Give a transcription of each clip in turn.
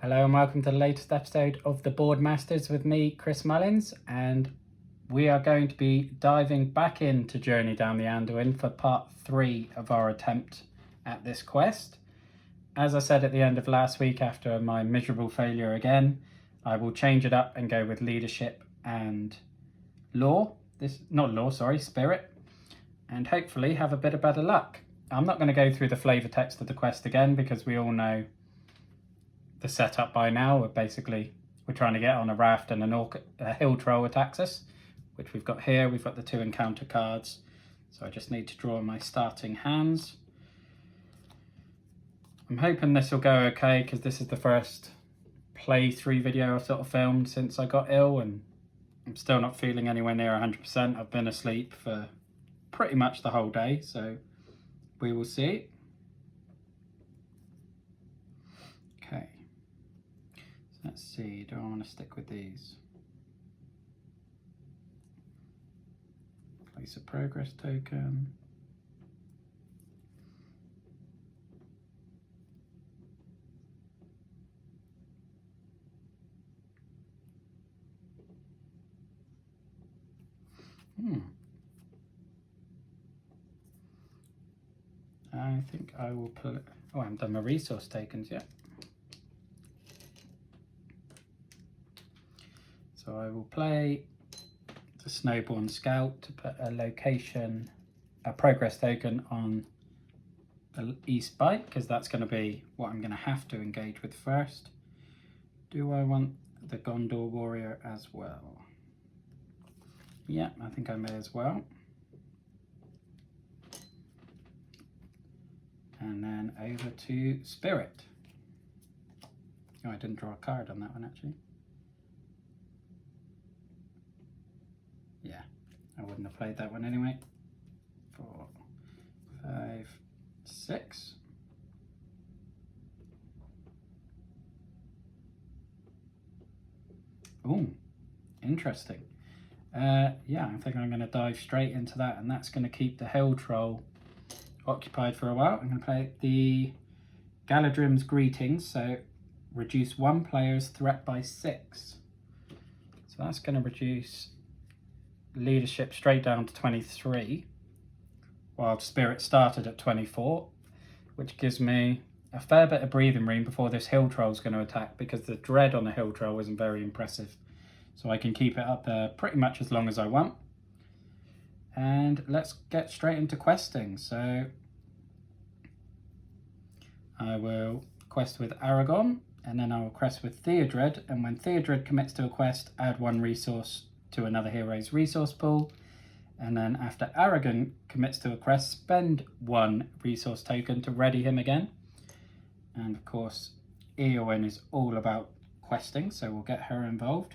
Hello and welcome to the latest episode of the Board Masters with me, Chris Mullins, and we are going to be diving back into Journey Down the Anduin for part 3 of our attempt at this quest. As I said at the end of last week, after my miserable failure again, I will change it up and go with leadership and spirit, and hopefully have a bit of better luck. I'm not going to go through the flavour text of the quest again because we all know the setup by now. We're trying to get on a raft and a hill troll attacks us, which we've got here. We've got the 2 encounter cards, so I just need to draw my starting hands. I'm hoping this will go okay because this is the first playthrough video I've sort of filmed since I got ill, and I'm still not feeling anywhere near 100%. I've been asleep for pretty much the whole day, so we will see. Okay. Let's see, do I want to stick with these? Place a progress token. I think I will pull it. Oh, I haven't done my resource tokens yet. So I will play the Snowborn Scout to put a progress token on the east bite, because that's going to be what I'm going to have to engage with first. Do I want the Gondor Warrior as well? Yeah, I think I may as well. And then over to Spirit. Oh, I didn't draw a card on that one actually. Yeah, I wouldn't have played that one anyway. 4, 5, 6. Oh, interesting. Yeah, I think I'm going to dive straight into that, and that's going to keep the Hill Troll occupied for a while. I'm going to play the Galadriel's Greetings, so reduce one player's threat by 6. So that's going to reduce leadership straight down to 23, while Spirit started at 24, which gives me a fair bit of breathing room before this Hill Troll is going to attack, because the dread on the Hill Troll isn't very impressive. So I can keep it up there pretty much as long as I want. And let's get straight into questing. So I will quest with Aragon, and then I will quest with Theodred, and when Theodred commits to a quest, add 1 resource to another hero's resource pool. And then after Aragon commits to a quest, spend 1 resource token to ready him again. And of course, Eowyn is all about questing, so we'll get her involved.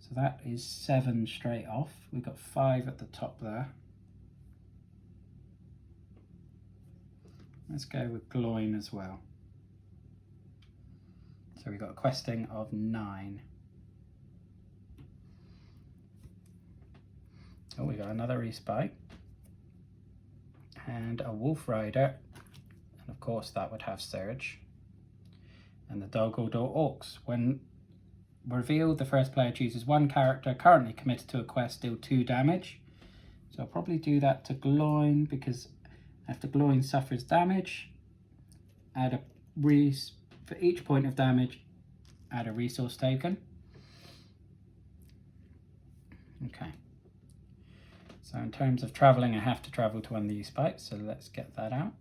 So that is 7 straight off. We've got 5 at the top there. Let's go with Gloin as well. So we've got a questing of 9. Oh, we got another respite. And a Wolf Rider. And of course that would have Surge. And the Dol Guldur Orcs. When revealed, the first player chooses 1 character currently committed to a quest, deal 2 damage. So I'll probably do that to Gloin, because after Gloin suffers damage, add for each point of damage, add a resource token. Okay. So in terms of travelling, I have to travel to one of these spikes, so let's get that out.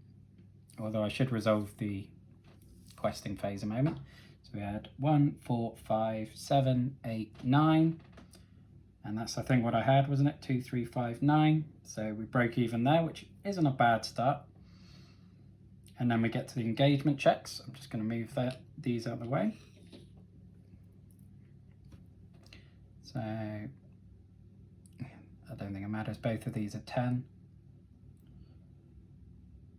Although I should resolve the questing phase a moment. So we had 1, 4, 5, 7, 8, 9. And that's, I think, what I had, wasn't it? 2, 3, 5, 9. So we broke even there, which isn't a bad start. And then we get to the engagement checks. I'm just going to move these out of the way. So I don't think it matters. Both of these are 10.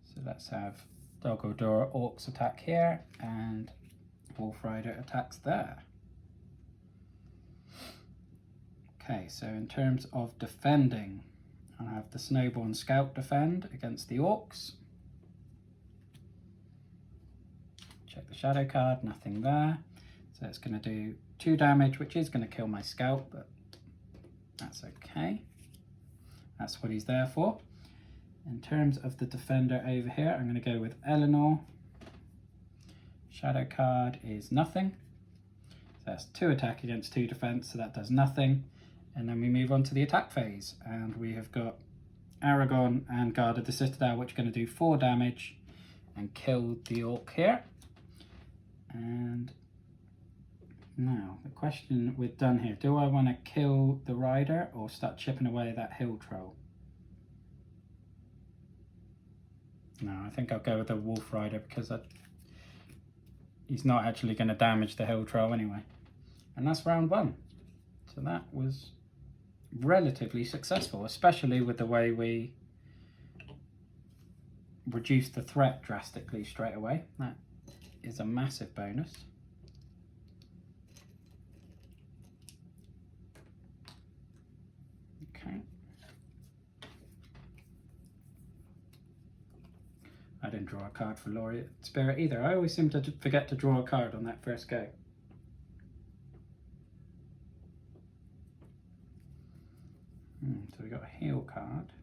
So let's have Dol Guldur Orcs attack here, and Wolf Rider attacks there. Okay, so in terms of defending, I have the Snowborn Scout defend against the Orcs. Check the shadow card, nothing there. So it's going to do 2 damage, which is going to kill my scout, but that's okay. That's what he's there for. In terms of the defender over here, I'm going to go with Eleanor. Shadow card is nothing. So that's 2 attack against 2 defense, so that does nothing. And then we move on to the attack phase, and we have got Aragon and Guard of the Citadel, which are going to do 4 damage and kill the orc here. And now the question we've done here, do I want to kill the rider or start chipping away that hill troll? No, I think I'll go with the wolf rider because he's not actually going to damage the hill troll anyway. And that's round 1. So that was relatively successful, especially with the way we reduced the threat drastically straight away. That is a massive bonus. Okay. I didn't draw a card for Laureate Spirit either. I always seem to forget to draw a card on that first go. So we got a heal card.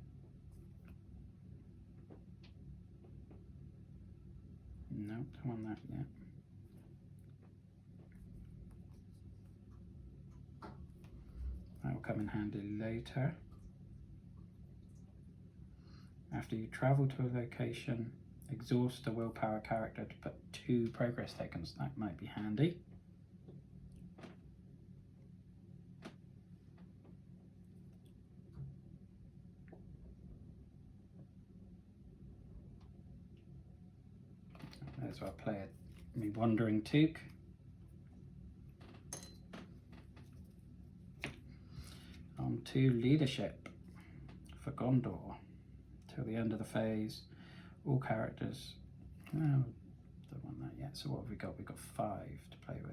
No, don't want that yet. That will come in handy later. After you travel to a location, exhaust a willpower character to put 2 progress tokens. That might be handy. There's where I play it. Me Wandering Took. On to Leadership for Gondor. Till the end of the phase, all characters. No, don't want that yet. So what have we got? We've got 5 to play with.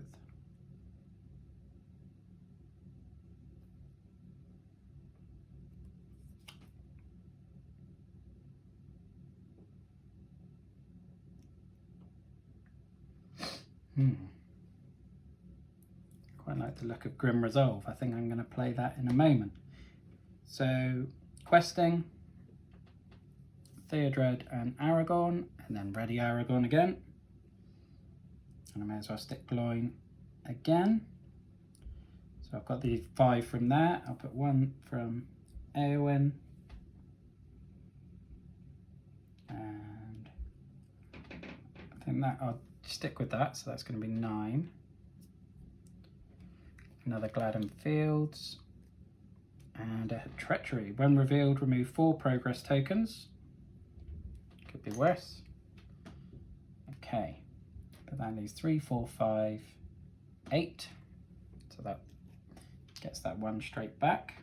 Quite like the look of Grim Resolve. I think I'm going to play that in a moment. So, questing, Theodred and Aragon, and then ready Aragon again. And I may as well stick Gloin again. So I've got the 5 from there. I'll put 1 from Eowyn. And I think that I'll stick with that, so that's going to be 9. Another Gladden Fields. And a Treachery. When revealed, remove 4 progress tokens. Could be worse. Okay. But that leaves 3, 4, 5, 8. So that gets that 1 straight back.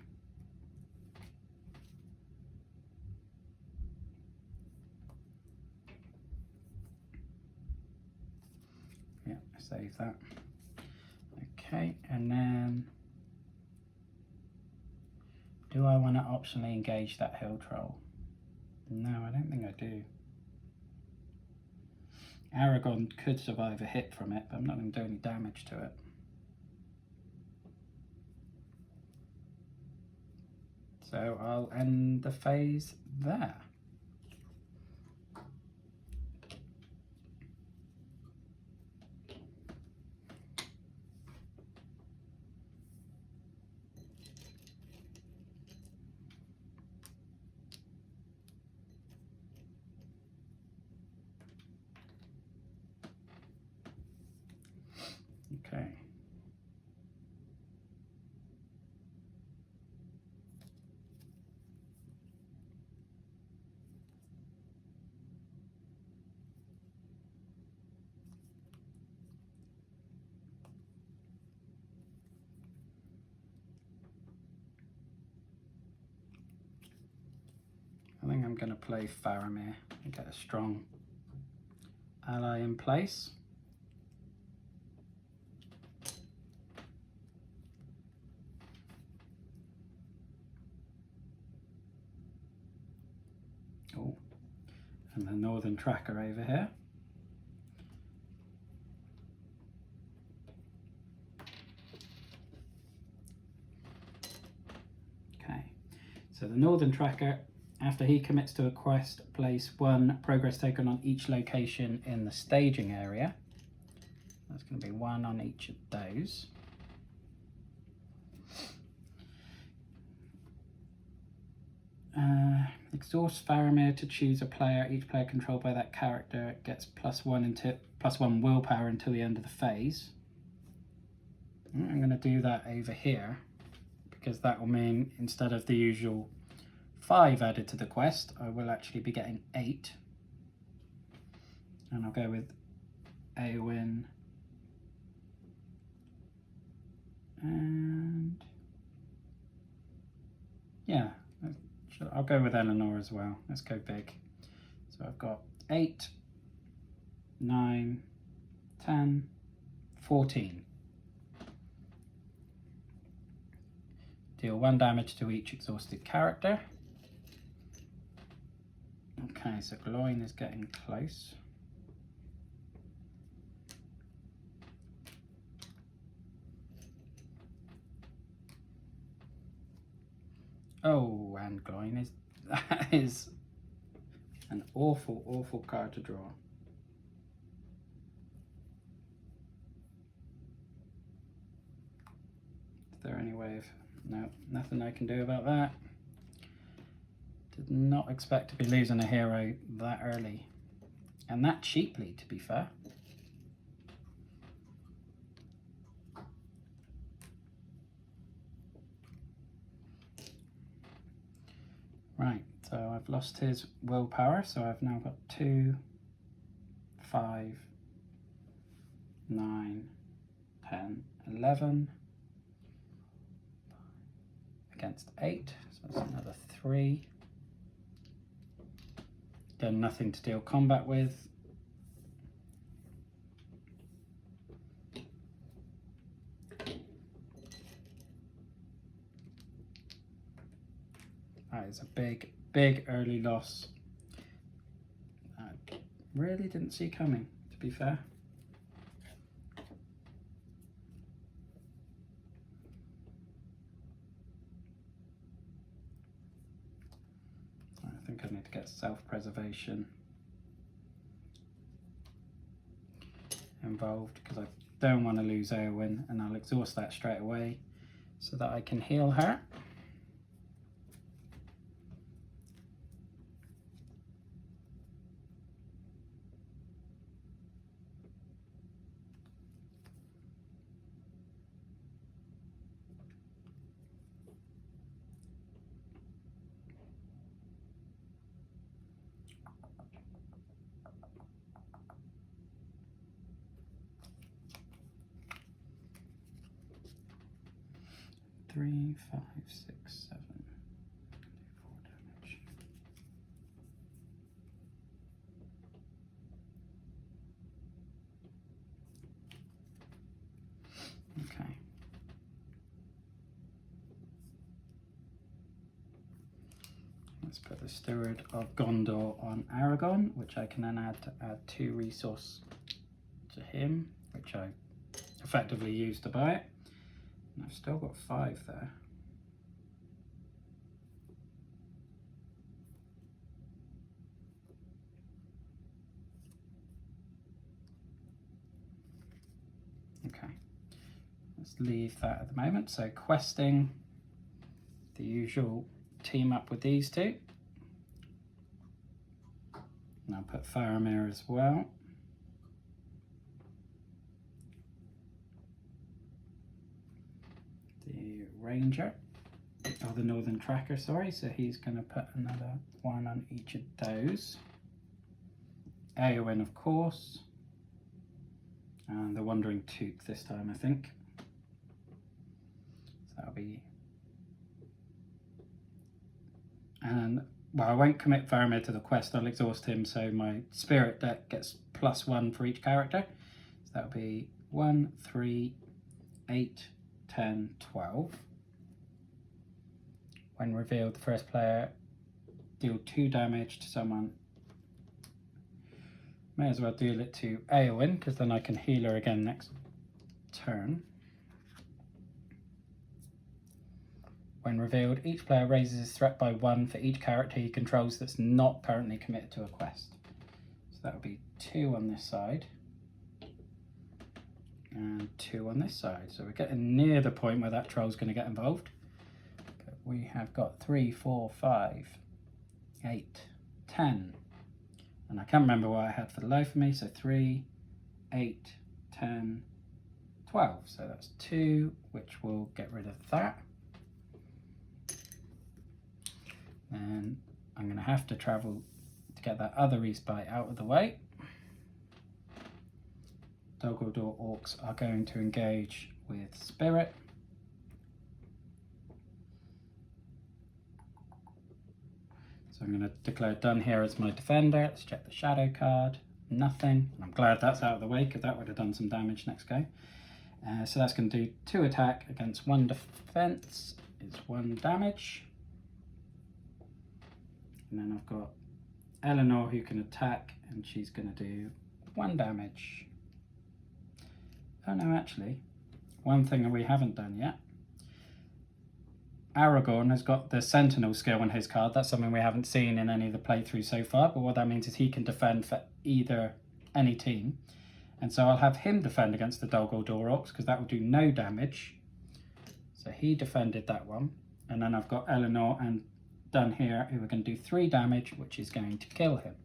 Yeah, save that. Okay, and then do I want to optionally engage that hill troll? No, I don't think I do. Aragon could survive a hit from it, but I'm not going to do any damage to it. So I'll end the phase there. Okay. I think I'm going to play Faramir and get a strong ally in place. Oh, and the Northern Tracker over here. So the Northern Tracker, after he commits to a quest, place 1 progress token on each location in the staging area. That's going to be 1 on each of those. Exhaust Faramir to choose a player. Each player controlled by that character gets +1 willpower until the end of the phase. I'm going to do that over here because that will mean instead of the usual 5 added to the quest, I will actually be getting 8. And I'll go with Eowyn and yeah, I'll go with Eleanor as well. Let's go big. So I've got 8, 9, 10, 14. Deal 1 damage to each exhausted character. Okay, so Gloin is getting close. Oh, and Gloin is that is an awful card to draw. Is there any way of... No, nothing I can do about that. Did not expect to be losing a hero that early. And that cheaply, to be fair. Right, so I've lost his willpower, so I've now got 2, 5, 9, 10, 11. Against 8, so that's another 3. Again, nothing to deal combat with. That is a big early loss. I really didn't see coming, to be fair. I think I need to get self-preservation involved because I don't want to lose Eowyn, and I'll exhaust that straight away so that I can heal her. Three, 5, 6, 7, 4 damage. Okay. Let's put the Steward of Gondor on Aragon, which I can then add to add 2 resource to him, which I effectively used to buy it. And I've still got 5 there. Okay, let's leave that at the moment. So questing, the usual team up with these 2. And I'll put Faramir as well. The Ranger, or the Northern Tracker, sorry, so he's going to put another 1 on each of those. Eowyn, of course, and the Wandering Tooth this time, I think. So that'll be... And, well, I won't commit Faramir to the quest, I'll exhaust him, so my spirit deck gets +1 for each character. So that'll be 1, 3, 8, 10, 12. When revealed, the first player deal 2 damage to someone. May as well deal it to Eowyn, because then I can heal her again next turn. When revealed, each player raises his threat by 1 for each character he controls that's not currently committed to a quest. So that would be 2 on this side and 2 on this side. So we're getting near the point where that troll's going to get involved. But we have got 3, 4, 5, 8, 10. And I can't remember what I had for the life of me. So 3, 8, 10, 12. So that's 2, which will get rid of that. And I'm going to have to travel to get that other respite out of the way. Dogaldor Orcs are going to engage with Spirit. So I'm going to declare done here as my defender. Let's check the shadow card. Nothing. I'm glad that's out of the way because that would have done some damage next go. So that's going to do 2 attack against 1 defense. It's 1 damage. And then I've got Eleanor who can attack, and she's going to do 1 damage. Oh no, actually, one thing that we haven't done yet. Aragorn has got the Sentinel skill on his card. That's something we haven't seen in any of the playthroughs so far, but what that means is he can defend for any team. And so I'll have him defend against the Dogaldor Orcs because that will do no damage. So he defended that one. And then I've got Eleanor and Done here who are going to do 3 damage, which is going to kill him.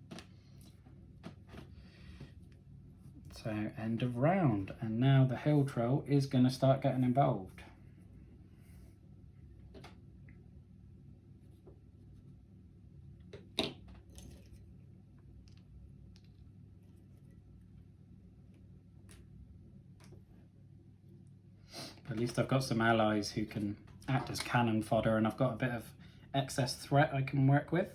So end of round, and now the hill troll is going to start getting involved. At least I've got some allies who can act as cannon fodder, and I've got a bit of excess threat I can work with.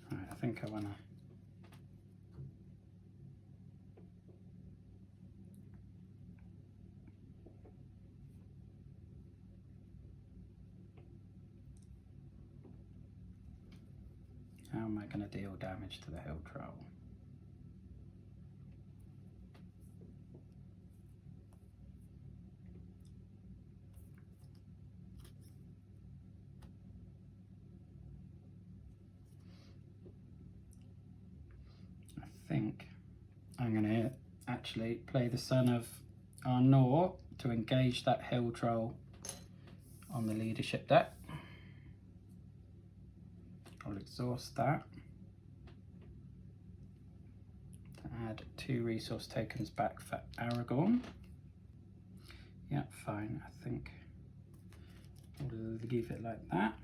Right, I think I want to how am I going to deal damage to the hill troll? I think I'm going to actually play the Son of Arnor to engage that hill troll on the leadership deck. I'll exhaust that to add 2 resource tokens back for Aragorn. Yeah, fine. I think we'll leave it like that.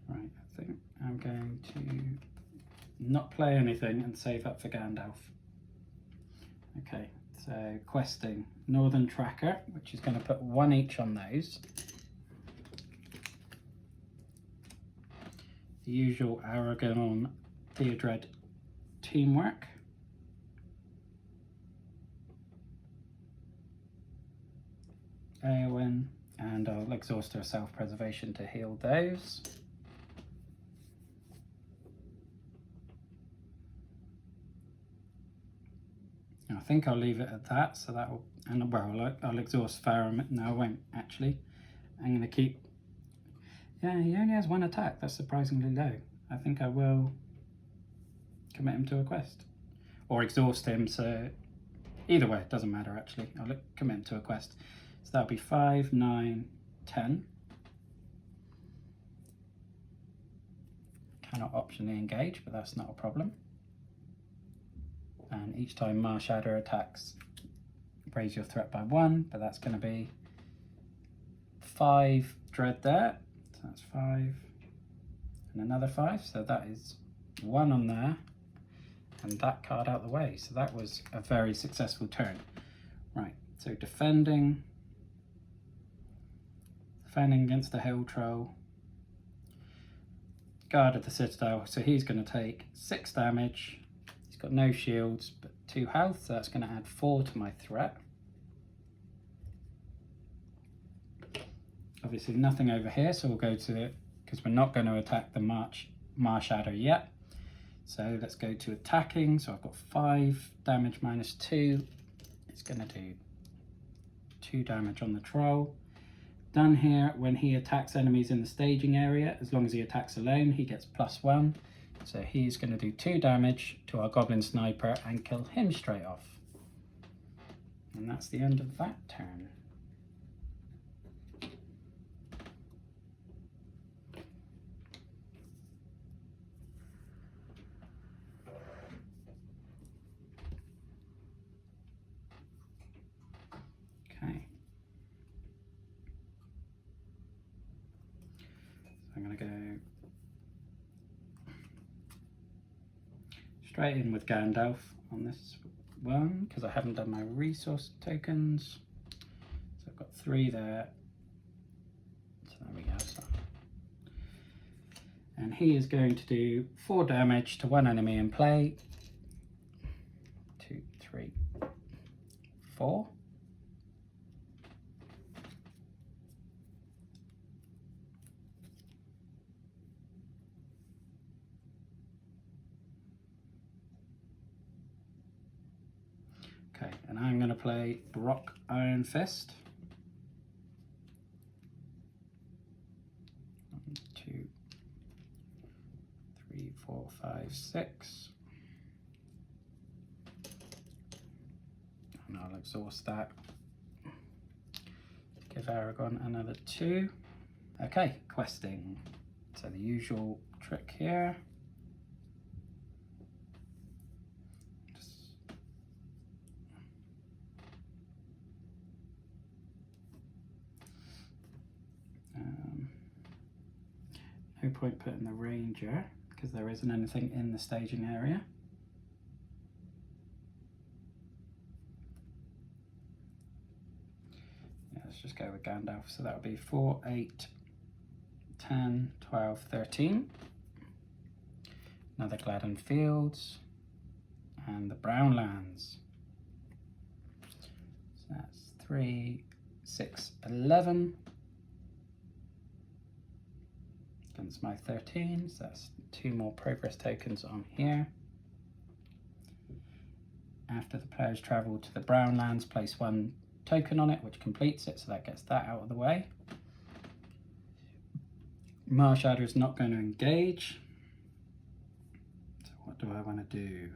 Right, I think I'm going to not play anything and save up for Gandalf. Okay, so questing Northern Tracker, which is going to put 1 each on those. The usual Aragorn Theodred teamwork. Eowyn, and I'll exhaust her self-preservation to heal those. I think I'll leave it at that, so that will, and well, I'll exhaust Faramir. No, I won't actually. I'm going to keep, yeah, he only has 1 attack. That's surprisingly low. I think I will commit him to a quest. Or exhaust him, so either way, it doesn't matter actually. I'll commit him to a quest. So that'll be 5, 9, 10. Cannot optionally engage, but that's not a problem. And each time Marshadow attacks, raise your threat by 1, but that's going to be 5 dread there. So that's 5 and another 5. So that is 1 on there, and that card out the way. So that was a very successful turn. Right, so defending against the hill troll. Guard of the citadel. So he's going to take 6 damage. got no shields, but 2 health, so that's going to add 4 to my threat. Obviously nothing over here, so we'll go to, because we're not going to attack the Marshadow yet. So let's go to attacking. So I've got 5 damage minus 2. It's going to do 2 damage on the troll. Done here, when he attacks enemies in the staging area, as long as he attacks alone, he gets +1. So he's going to do 2 damage to our Goblin Sniper and kill him straight off. And that's the end of that turn. Okay. So I'm going to go straight in with Gandalf on this one because I haven't done my resource tokens. So I've got 3 there. So there we go. And he is going to do 4 damage to 1 enemy in play. 2, 3, 4. Okay, and I'm going to play Rock Iron Fist. 1, 2, 3, 4, 5, 6. And I'll exhaust that. Give Aragon another 2. Okay, questing. So the usual trick here. No point putting the ranger because there isn't anything in the staging area. Yeah, let's just go with Gandalf. So that would be 4, 8, 10, 12, 13. Another Gladden Fields and the Brown Lands. So that's 3, 6, 11. Against my 13, so that's 2 more progress tokens on here. After the players travel to the Brown Lands, place 1 token on it, which completes it, so that gets that out of the way. Marshadow is not going to engage. So what do I want to do?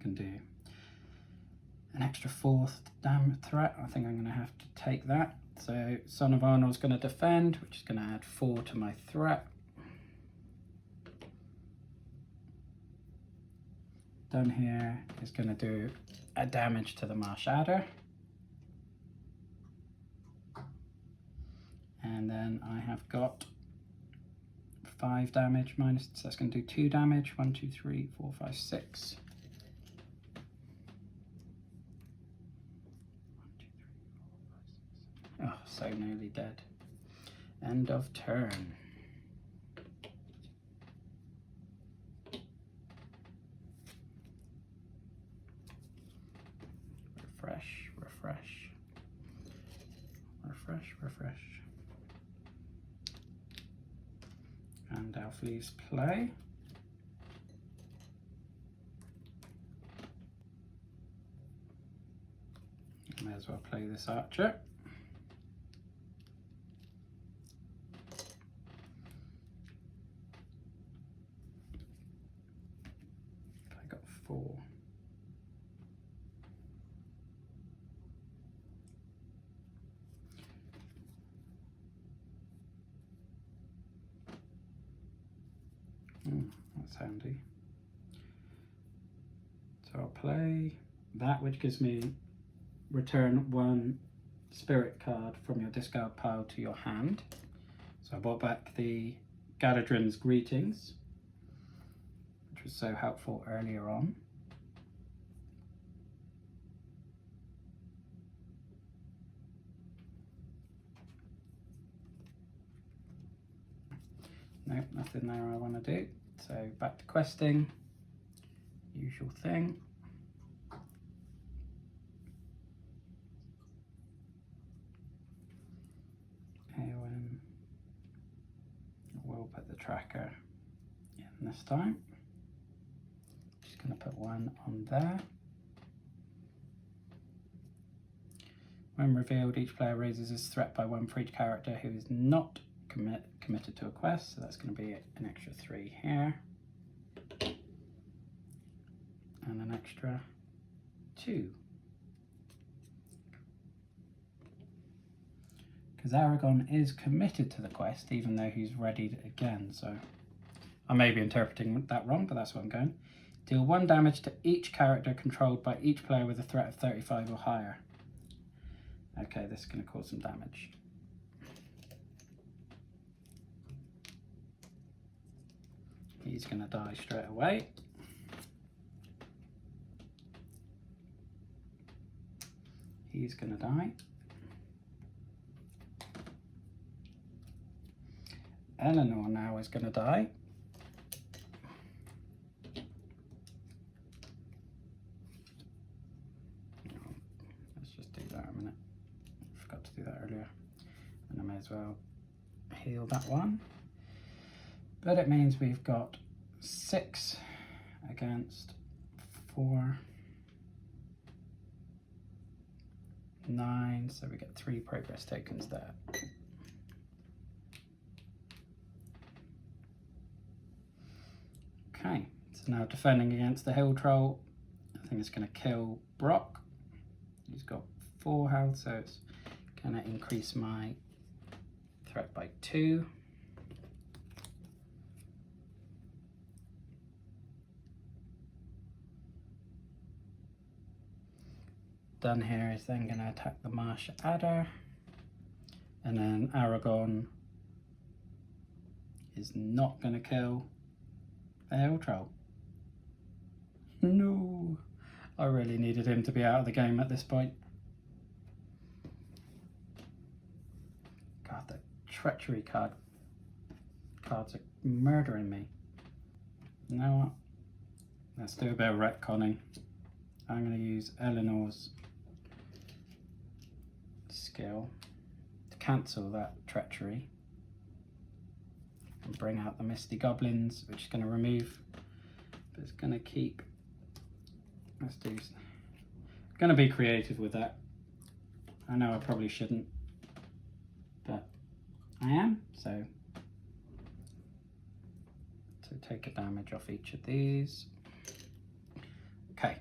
Can do an extra 4th damage threat. I think I'm going to have to take that. So Son of Arnold's going to defend, which is going to add 4 to my threat. Done here is going to do a damage to the Marshadow. And then I have got 5 damage minus, so that's going to do 2 damage. 1, 2, 3, 4, 5, 6. Oh, so nearly dead. End of turn. Refresh, refresh. Refresh, refresh. And Gandalf leaves play. May as well play this archer. I got 4. That's handy. So I'll play that, which gives me return 1 spirit card from your discard pile to your hand. So I brought back the Galadriel's Greetings, which was so helpful earlier on. Nope, nothing there I want to do. So back to questing. Usual thing. We'll put the tracker in this time. Just going to put one on there. When revealed, each player raises his threat by 1 for each character who is not committed to a quest, so that's going to be an extra 3 here. And an extra 2. Because Aragon is committed to the quest, even though he's readied again, so I may be interpreting that wrong, but that's what I'm going. Deal 1 damage to each character controlled by each player with a threat of 35 or higher. Okay, this is going to cause some damage. He's going to die straight away. He's going to die. Eleanor now is going to die. Let's just do that a minute. I forgot to do that earlier. And I may as well heal that one. But it means we've got 6 against 4, 9, so we get 3 progress tokens there. Okay, so now defending against the Hill Troll, I think it's going to kill Brock. He's got 4 health, so it's going to increase my threat by 2. Done here is then going to attack the Marsh Adder, and then Aragon is not going to kill the Hill Troll. No, I really needed him to be out of the game at this point. God, the treachery cards are murdering me. You know what? Let's do a bit of retconning. I'm going to use Eleanor's skill to cancel that treachery and bring out the Misty Goblins, which is going to remove, but it's going to keep. Let's do. Going to be creative with that. I know I probably shouldn't, but I am. So to take a damage off each of these. Okay.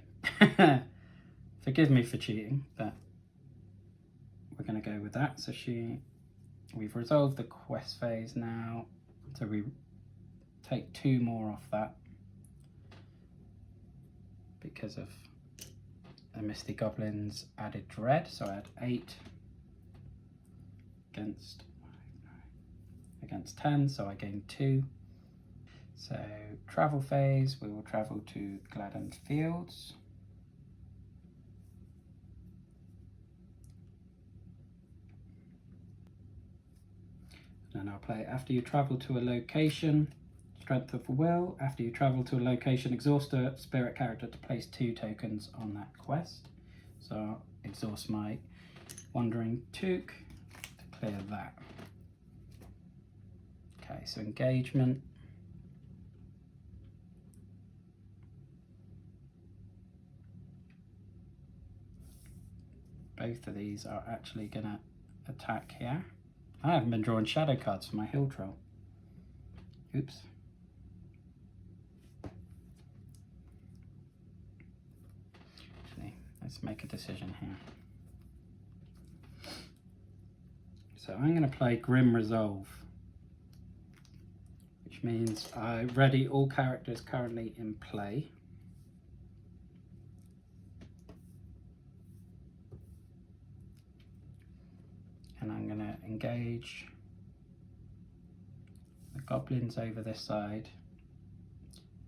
Forgive me for cheating, but we're going to go with that. So we've resolved the quest phase now, so we take 2 more off that because of the Misty Goblins added dread. So I had 8 against 10, so I gained 2. So travel phase, we will travel to Gladden Fields. And I'll play after you travel to a location, Strength of Will. After you travel to a location, exhaust a spirit character to place 2 tokens on that quest. So I'll exhaust my Wandering Took to clear that. Okay, so engagement. Both of these are actually going to attack here. I haven't been drawing shadow cards for my Hill Troll. Oops. Actually, let's make a decision here. So I'm going to play Grim Resolve, which means I ready all characters currently in play. And I'm going to engage the Goblins over this side,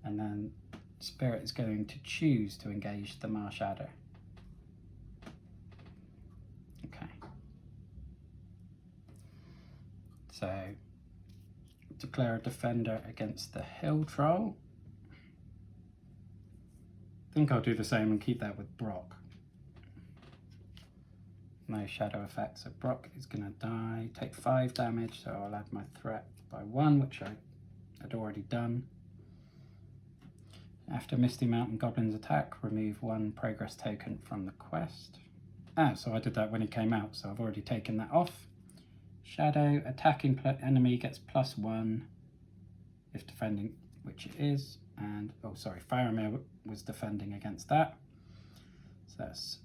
and then Spirit is going to choose to engage the Marsh Adder. Okay. So declare a defender against the Hill Troll. think I'll do the same and keep that with Brock. No shadow effect, so Brock is going to die, take 5 damage, so I'll add my threat by 1, which I had already done. After Misty Mountain Goblins attack, remove 1 progress token from the quest. So I did that when he came out, so I've already taken that off. Shadow, attacking enemy gets +1 if defending, which it is, and, oh sorry, Faramir was defending against that. So that's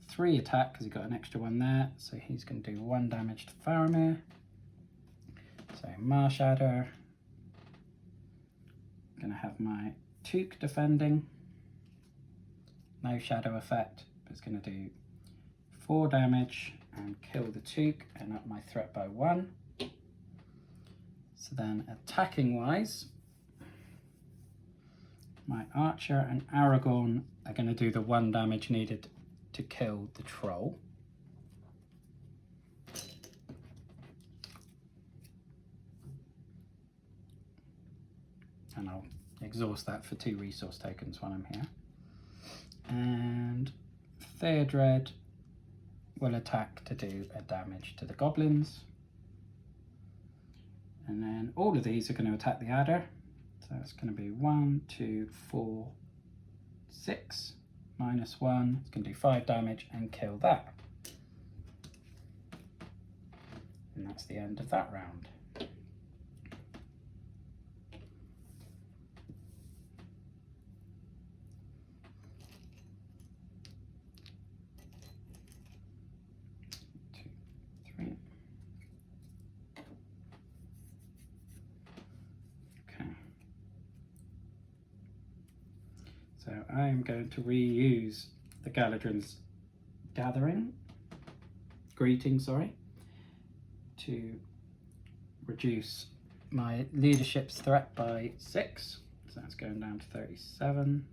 3 attack because he got an extra 1 there, so he's going to do 1 damage to Faramir. So Marshadow, going to have my Took defending, no shadow effect, but it's going to do 4 damage and kill the Took and up my threat by 1. So then attacking wise, my Archer and Aragorn are going to do the 1 damage needed to kill the troll. And I'll exhaust that for 2 resource tokens while I'm here. And Theodred will attack to do a damage to the goblins. And then all of these are going to attack the adder. So it's going to be 1, 2, 4, 6, -1. It's going to do 5 damage and kill that. And that's the end of that round. So I am going to reuse the Galadriel's greeting, to reduce my leadership's threat by 6. So that's going down to 37.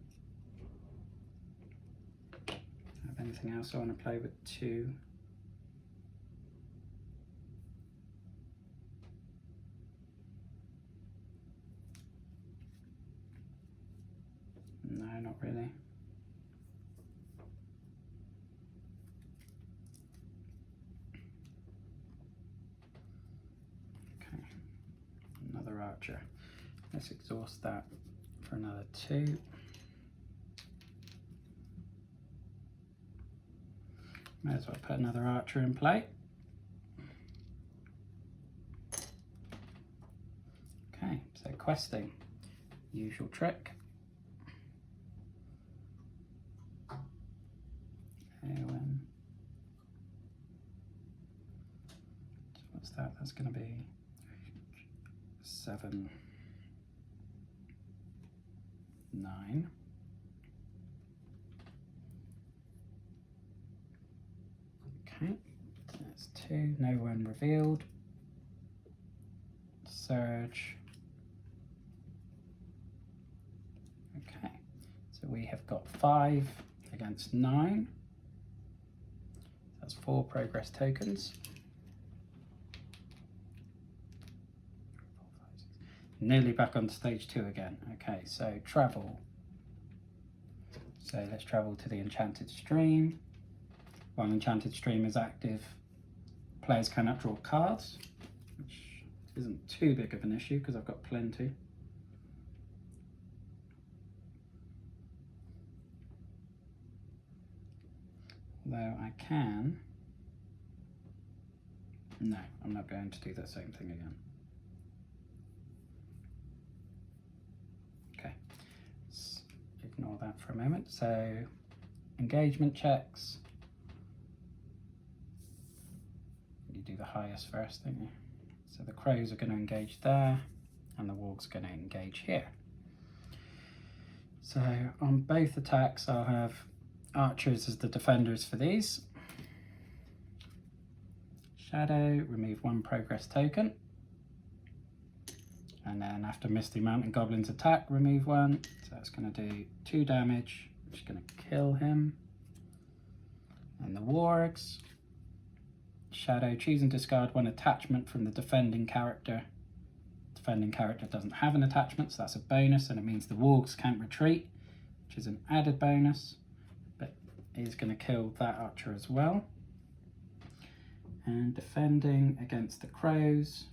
Have anything else I want to play with 2? No, not really. Okay, another Archer. Let's exhaust that for another 2. May as well put another Archer in play. Okay, so questing, usual trick. So what's that? That's going to be 7, 9. Okay, that's 2. No one revealed. Surge. Okay, so we have got 5 against 9. That's 4 progress tokens. Nearly back on stage 2 again. Okay, so travel. So let's travel to the Enchanted Stream. While Enchanted Stream is active, players cannot draw cards, which isn't too big of an issue because I've got plenty. Although I can, no, I'm not going to do the same thing again. Okay, let's ignore that for a moment. So engagement checks, you do the highest first, don't you? So the crows are going to engage there and the wargs are going to engage here. So on both attacks I'll have Archers as the defenders for these. Shadow, remove 1 progress token. And then after Misty Mountain Goblins attack, remove 1. So that's going to do 2 damage, which is going to kill him. And the wargs. Shadow, choose and discard 1 attachment from the defending character. Defending character doesn't have an attachment, so that's a bonus, and it means the wargs can't retreat, which is an added bonus, but is going to kill that archer as well. And defending against the crows,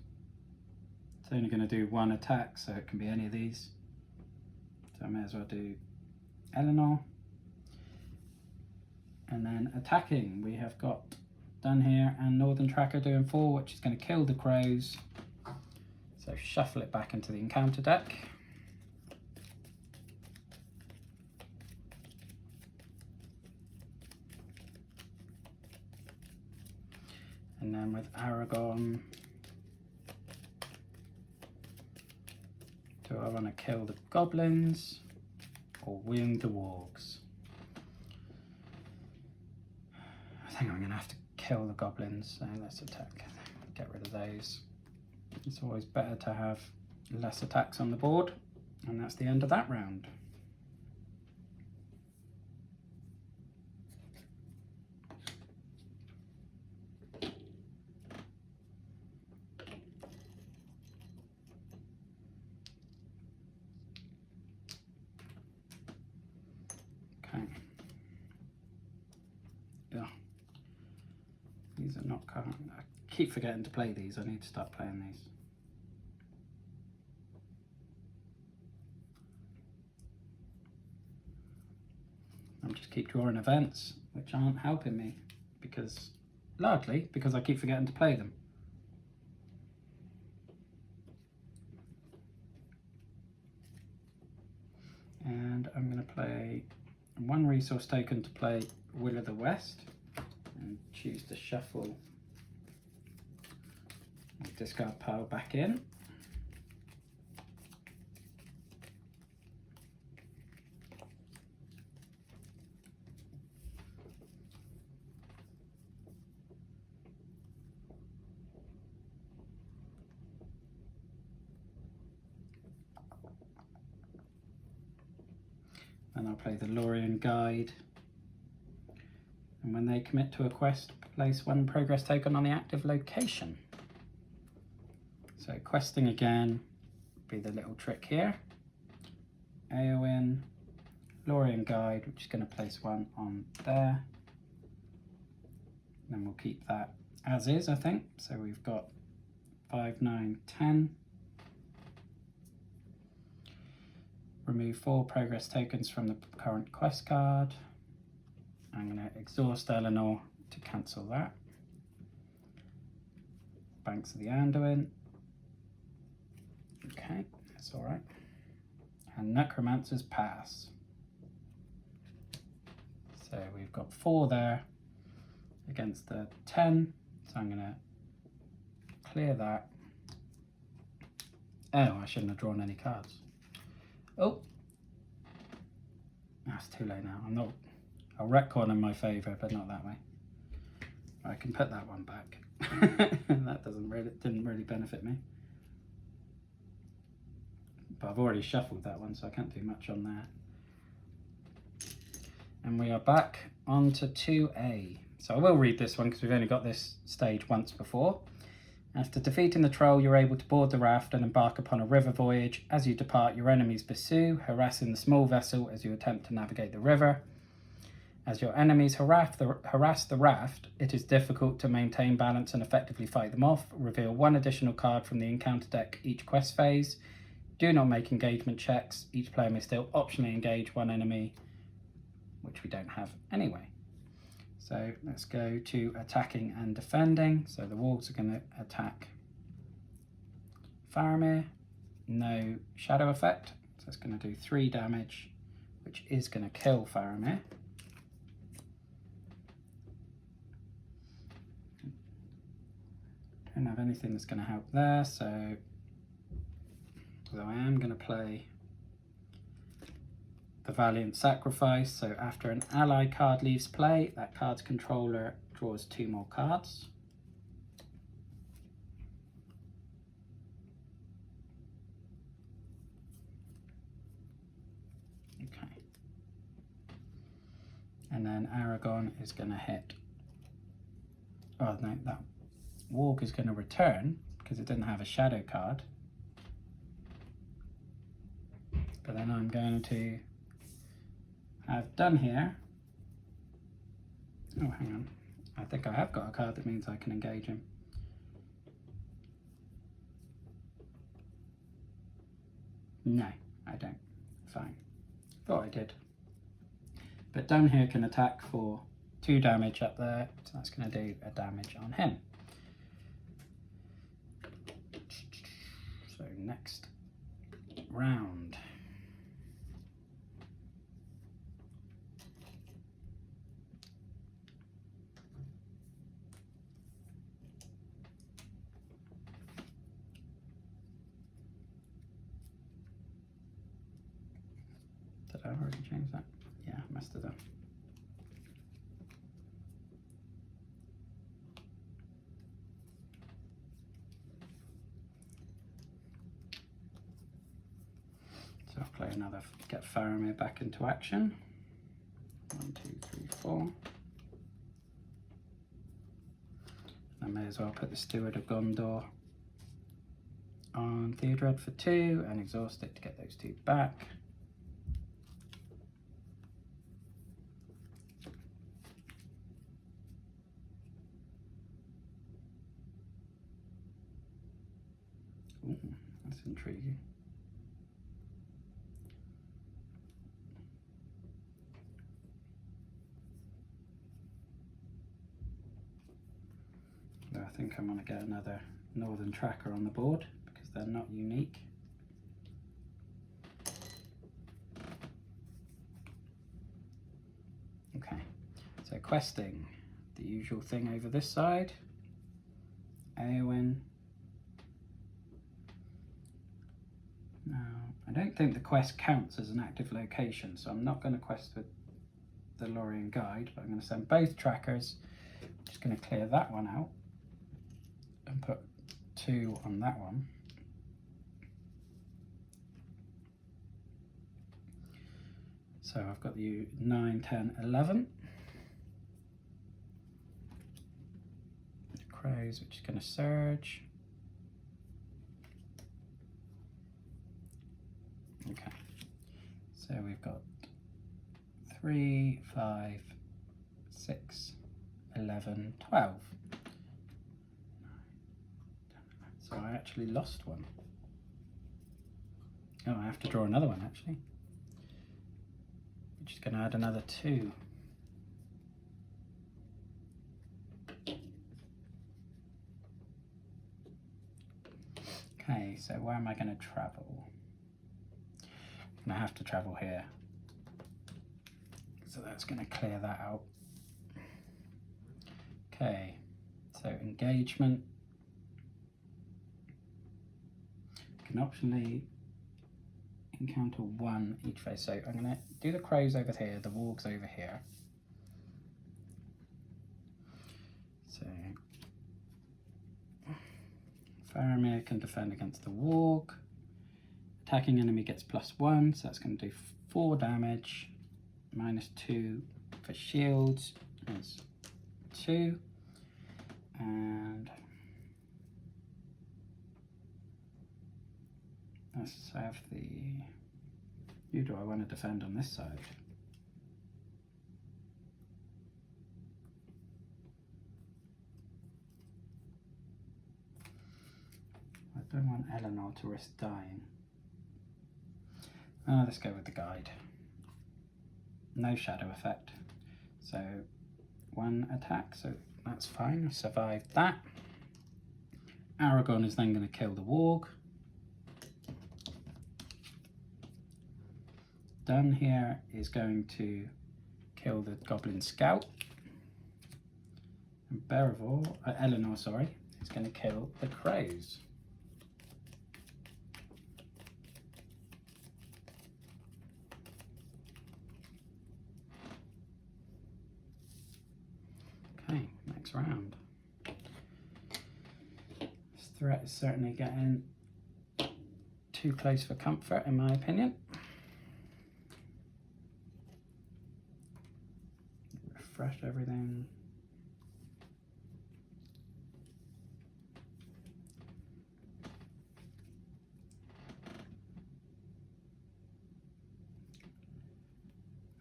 it's only going to do one attack, so it can be any of these. So I may as well do Eleanor. And then attacking, we have got Dunhere and Northern Tracker doing 4, which is going to kill the crows. So shuffle it back into the encounter deck. And then with Aragon, do I want to kill the goblins or wound the wargs? I think I'm going to have to kill the goblins, so let's attack, get rid of those. It's always better to have less attacks on the board, and that's the end of that round. Okay. Yeah. These are not current. I keep forgetting to play these. I need to start playing these. I just keep drawing events which aren't helping me, because largely because I keep forgetting to play them. And I'm going to play 1 resource token to play Will of the West, and choose to shuffle the discard pile back in. And I'll play the Lorien Guide. And when they commit to a quest, place 1 progress token on the active location. So questing again, be the little trick here. Eowyn, Lorien Guide, which is going to place 1 on there. And then we'll keep that as is, I think. So we've got 5, 9, 10. Remove 4 progress tokens from the current quest card. I'm going to exhaust Eleanor to cancel that. Banks of the Anduin. Okay, that's all right. And Necromancer's Pass. So we've got 4 there against the 10. So I'm going to clear that. Oh, I shouldn't have drawn any cards. Oh, that's too late now. I'll retcon in my favour, but not that way. I can put that one back. That didn't really benefit me. But I've already shuffled that one, so I can't do much on that. And we are back onto 2A. So I will read this one because we've only got this stage once before. After defeating the troll, you're able to board the raft and embark upon a river voyage. As you depart, your enemies pursue, harassing the small vessel as you attempt to navigate the river. As your enemies harass the raft, it is difficult to maintain balance and effectively fight them off. Reveal 1 additional card from the encounter deck each quest phase. Do not make engagement checks. Each player may still optionally engage 1 enemy, which we don't have anyway. So let's go to attacking and defending. So the wargs are going to attack Faramir. No shadow effect. So it's going to do 3 damage, which is going to kill Faramir. Don't have anything that's going to help there. So I am going to play the Valiant Sacrifice. So after an ally card leaves play, that card's controller draws 2 more cards. Okay. And then Aragon is going to hit. Oh no, that warg is going to return because it didn't have a shadow card. But then I'm going to have done here. Oh, hang on. I think I have got a card that means I can engage him. No, I don't. Fine. Thought I did. But down here can attack for 2 damage up there, so that's going to do a damage on him. So next round. Did I already change that? Yeah, I must have done. So I'll play another, get Faramir back into action. 1, 2, 3, 4. I may as well put the Steward of Gondor on Theodred for 2 and exhaust it to get those 2 back. Ooh, that's intriguing. I think I'm going to get another Northern Tracker on the board because they're not unique. Okay, so questing, the usual thing over this side. Eowyn. Now, I don't think the quest counts as an active location, so I'm not going to quest with the Lorien Guide, but I'm going to send both trackers. Just going to clear that one out and put 2 on that one. So I've got the 9, 10, 11. The crows, which is going to surge. Okay, so we've got 3, 5, 6, 11, 12. So I actually lost one. Oh, I have to draw another one actually. Which is going to add another 2. Okay, so where am I going to travel? I'm going to have to travel here. So that's going to clear that out. Okay, so engagement. Can optionally encounter 1 each phase. So I'm going to do the crows over here, the wargs over here. So Faramir can defend against the warg. Attacking enemy gets +1, so that's going to do 4 damage. -2 for shields is 2. And let's have the... Who do I want to defend on this side? I don't want Eleanor to risk dying. Let's go with the guide. No shadow effect. So 1 attack, so that's fine. I survived that. Aragorn is then going to kill the warg. Dunn here is going to kill the goblin scout. And Eleanor, sorry, is going to kill the crows. Okay, next round. This threat is certainly getting too close for comfort, in my opinion. Refresh everything.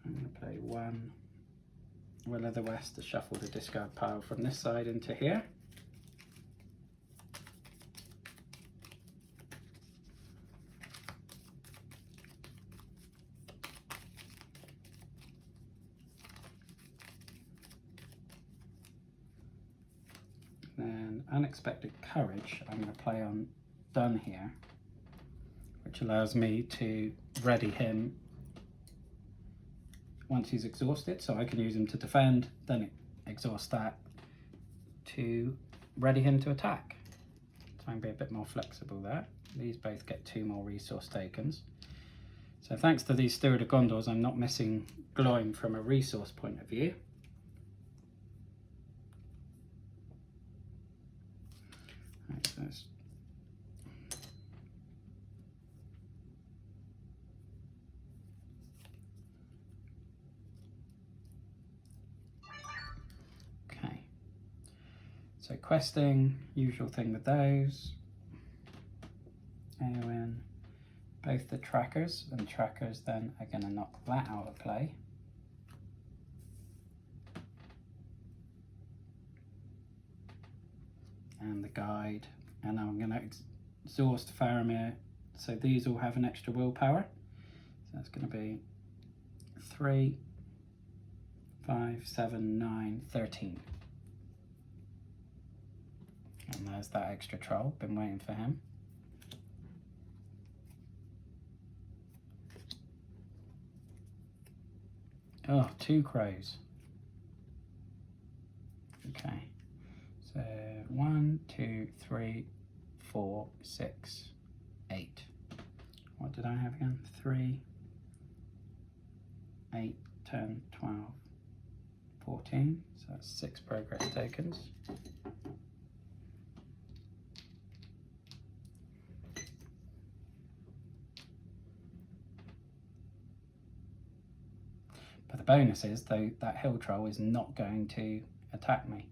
I'm going to play one Will of the West to shuffle the discard pile from this side into here. Then Unexpected Courage I'm going to play on Done here, which allows me to ready him once he's exhausted, so I can use him to defend, then exhaust that to ready him to attack. So I can be a bit more flexible there. These both get 2 more resource tokens. So thanks to these Steward of Gondors, I'm not missing Gloin from a resource point of view. Right, so let's so questing, usual thing with those. Anyway, both the trackers, and trackers then are going to knock that out of play. And the guide, and I'm going to exhaust Faramir, so these all have an extra willpower. So that's going to be 3, 5, 7, 9, 13. And there's that extra troll, been waiting for him. Oh, 2 crows. Okay, so 1, 2, 3, 4, 6, 8. What did I have again? 3, 8, 10, 12, 14. So that's 6 progress tokens. But the bonus is, though, that hill troll is not going to attack me.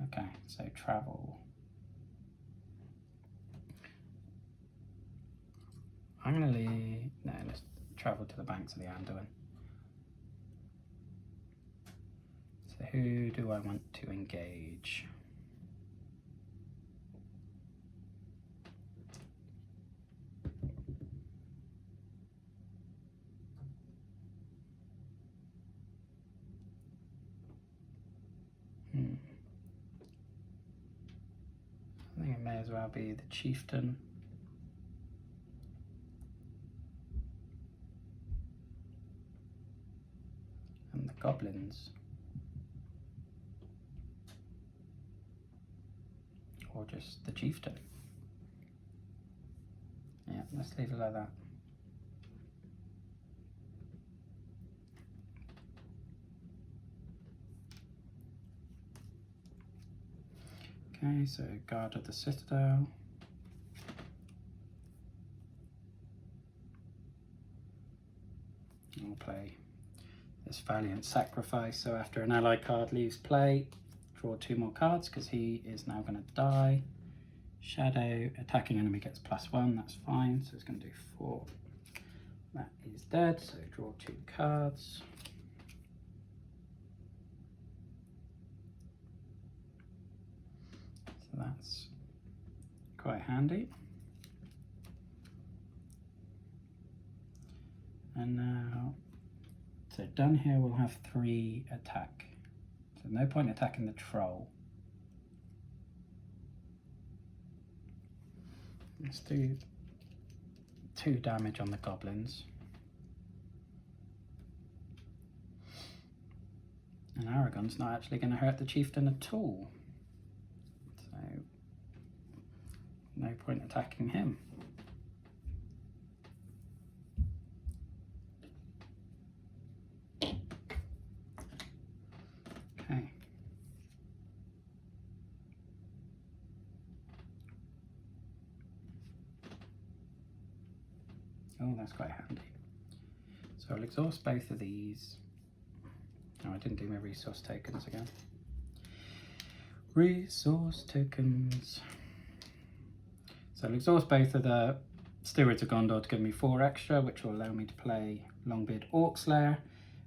Okay, so travel. I'm going to leave... No, let's travel to the banks of the Anduin. So who do I want to engage? I think it may as well be the chieftain. And the goblins. Or just the chieftain. Yeah, let's leave it like that. Okay, so Guard of the Citadel. I'll play this Valiant Sacrifice, so after an ally card leaves play, draw 2 more cards because he is now going to die. Shadow, attacking enemy gets +1, that's fine, so it's going to do 4. That is dead, so draw 2 cards. So that's quite handy. And now, so done here, we'll have 3 attack. So no point attacking the troll. Let's do 2 damage on the goblins. And Aragon's not actually going to hurt the chieftain at all. So no point attacking him. Okay. Oh, that's quite handy. So I'll exhaust both of these. Oh, I didn't do my resource tokens again. Resource tokens. So I'll exhaust both of the Stewards of Gondor to give me 4 extra, which will allow me to play Longbeard Orc Slayer.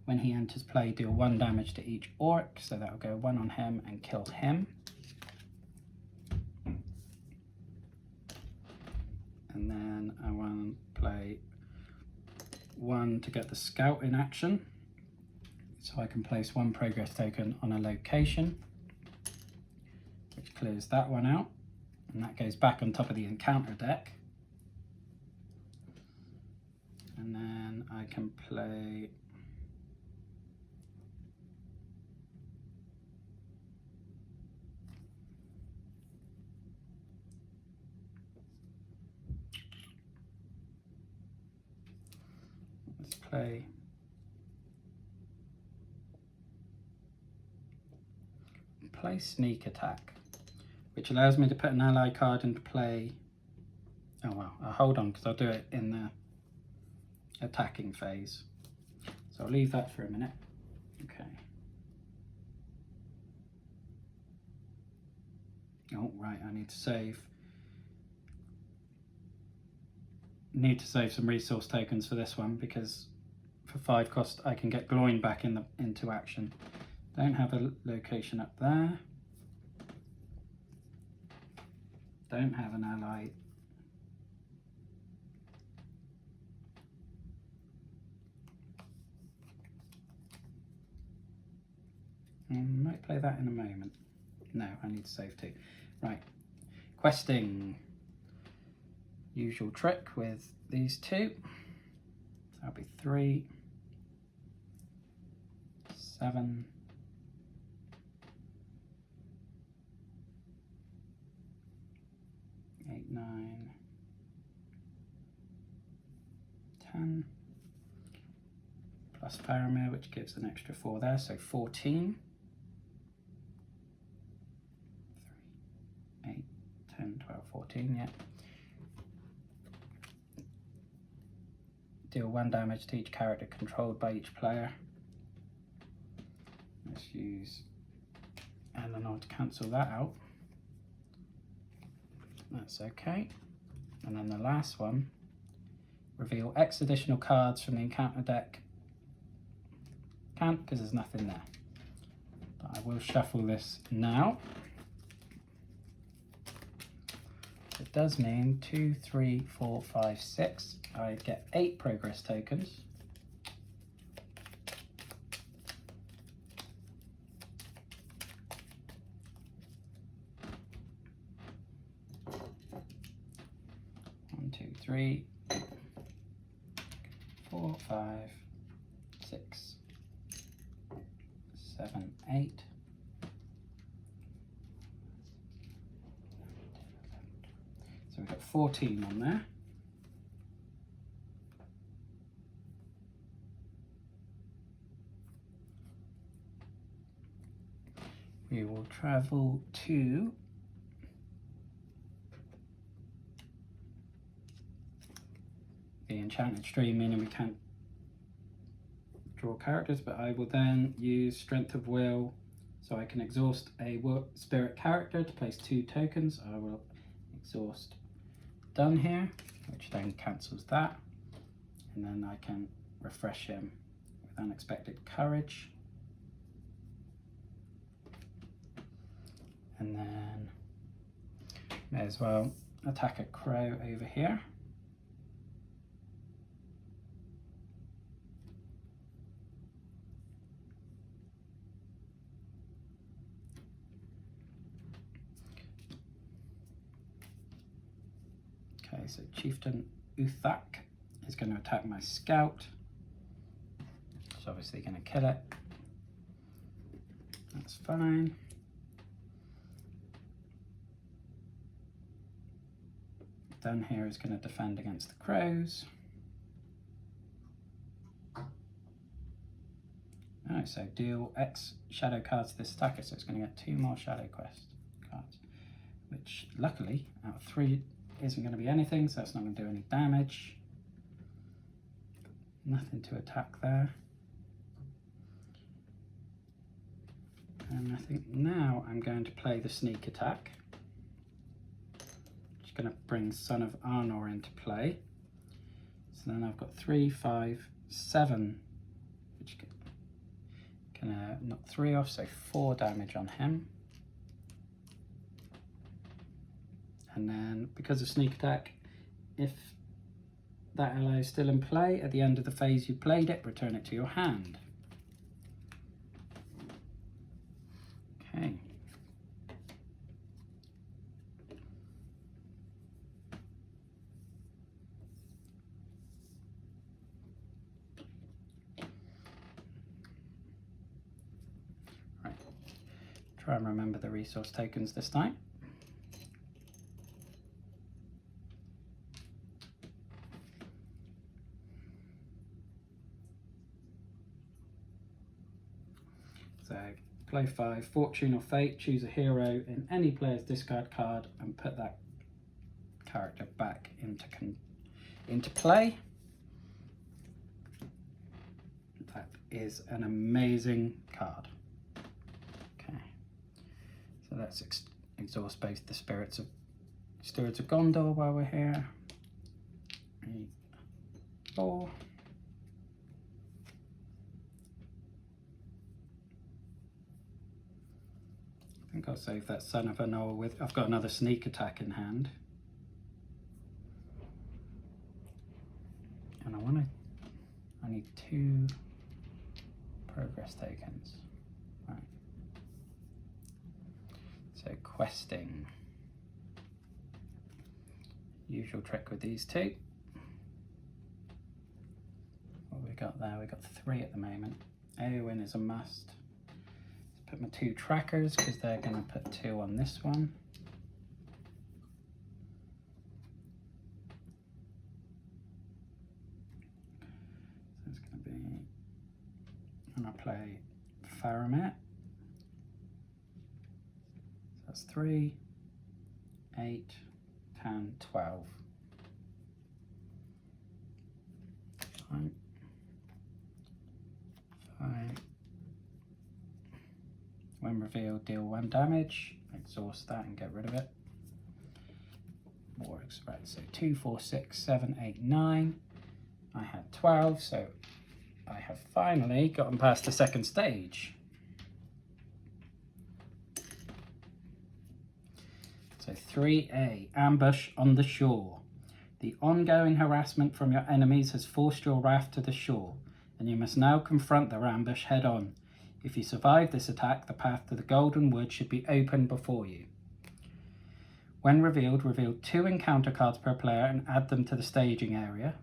When he enters play, deal 1 damage to each orc, so that'll go 1 on him and kill him. And then I want to play 1 to get the scout in action, so I can place 1 progress token on a location, which clears that one out, and that goes back on top of the encounter deck. And then I can play play Sneak Attack, which allows me to put an ally card into play. Oh well, I'll hold on because I'll do it in the attacking phase. So I'll leave that for a minute. Okay. Oh right, I need to save. Need to save some resource tokens for this one because for 5 cost I can get Gloin back into action. Don't have a location up there. Don't have an ally. Might play that in a moment. No, I need to save 2. Right, questing. Usual trick with these 2. So that'll be 3, 7, 8, 9, 10, plus Faramir, which gives an extra 4 there, so 14. 3, 8, 10, 12, 14, yeah. Deal 1 damage to each character controlled by each player. Let's use Eleanor to cancel that out. That's okay. And then the last one, reveal X additional cards from the encounter deck. Can't because there's nothing there. But I will shuffle this now. It does mean 2, 3, 4, 5, 6. I get 8 progress tokens. One, 2, 3, 4, 5, 6, 7, 8. So we've got 14 on there. We will travel to the Enchanted Stream, meaning we can't draw characters, but I will then use Strength of Will so I can exhaust a spirit character to place 2 tokens. I will exhaust done here, which then cancels that, and then I can refresh him with Unexpected Courage. And then may as well attack a crow over here. Okay, so Chieftain Uthak is going to attack my scout. It's obviously going to kill it. That's fine. Done here is going to defend against the crows. Oh, so deal X shadow cards to this attacker, so it's going to get 2 more shadow quest cards, which luckily out of 3 isn't going to be anything, so that's not going to do any damage. Nothing to attack there. And I think now I'm going to play the sneak attack, which going to bring Son of Arnor into play. So then I've got 3, 5, 7, which can knock 3 off, so 4 damage on him. And then, because of sneak attack, if that ally is still in play, at the end of the phase you played it, return it to your hand. Okay. Right. Try and remember the resource tokens this time. So play 5, Fortune or Fate, choose a hero in any player's discard card and put that character back into play. That is an amazing card. Okay, so let's exhaust both the Stewards of Gondor while we're here. 3, 4. I think I'll save that Son of Arnor with, I've got another sneak attack in hand. And I need 2 progress tokens. Right. So questing. Usual trick with these 2. What we got there? We got 3 at the moment. Anduin is a must. Put my 2 trackers because they're going to put 2 on this one. So it's going to be, I'm going to play Faramir. So that's 3, 8, 10, 12. Fine. 5. When revealed, deal 1 damage, exhaust that and get rid of it. Works, right, so 2, 4, 6, 7, 8, 9. I had 12, so I have finally gotten past the second stage. So 3A, ambush on the shore. The ongoing harassment from your enemies has forced your raft to the shore, and you must now confront their ambush head on. If you survive this attack, the path to the Golden Wood should be open before you. When revealed, reveal 2 encounter cards per player and add them to the staging area.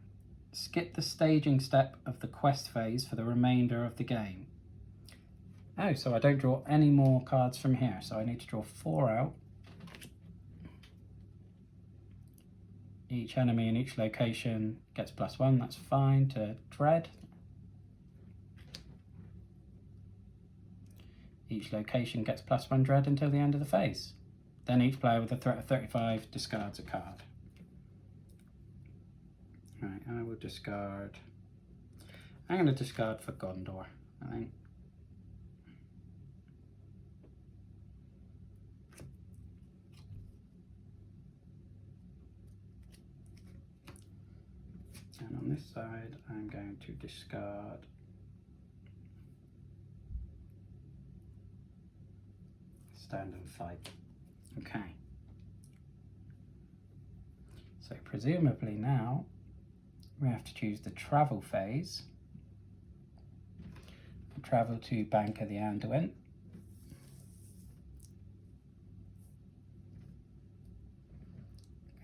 Skip the staging step of the quest phase for the remainder of the game. Oh, so I don't draw any more cards from here, so I need to draw 4 out. Each enemy in each location gets +1, that's fine, to Dread. Each location gets +1 dread until the end of the phase. Then each player with a threat of 35 discards a card. Right, I will discard. I'm going to discard for Gondor, I think. And on this side, I'm going to discard Stand and Fight. Okay. So presumably now we have to choose the travel phase. Travel to Bank of the Anduin.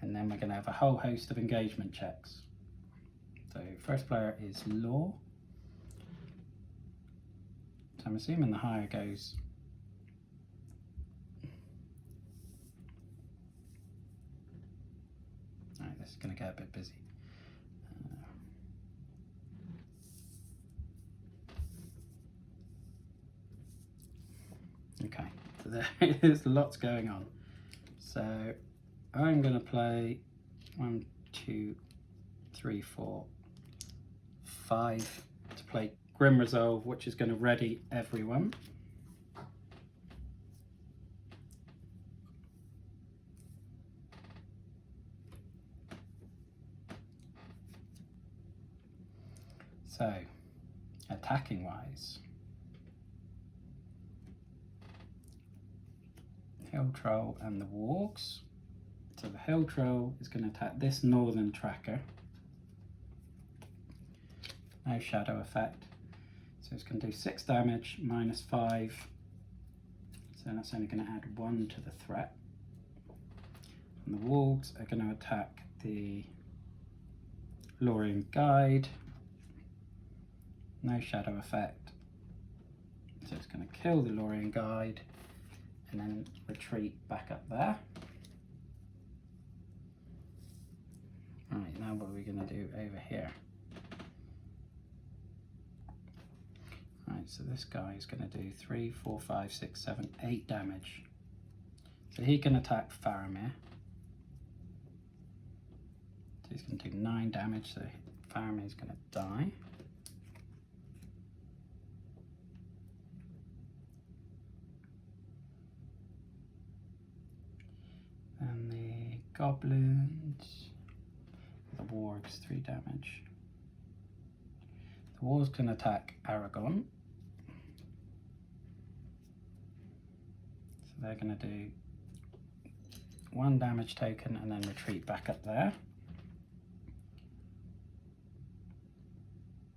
And then we're going to have a whole host of engagement checks. So first player is Law. So I'm assuming the higher goes. Alright, this is going to get a bit busy. Okay, so there is lots going on. So I'm going to play 1, 2, 3, 4, 5 to play Grim Resolve, which is going to ready everyone. So, attacking wise, Hill Troll and the Wargs. So the Hill Troll is going to attack this northern tracker. No shadow effect. So it's going to do 6 damage, -5. So that's only going to add 1 to the threat. And the Wargs are going to attack the Lorien Guide. No shadow effect. So it's going to kill the Lorien Guide and then retreat back up there. Right, now what are we going to do over here? Right, so this guy is going to do 3, 4, 5, 6, 7, 8 damage. So he can attack Faramir. So he's going to do 9 damage, so Faramir is going to die. And the Goblins, the Wargs, 3 damage. The Wargs can attack Aragorn. So they're going to do 1 damage taken and then retreat back up there.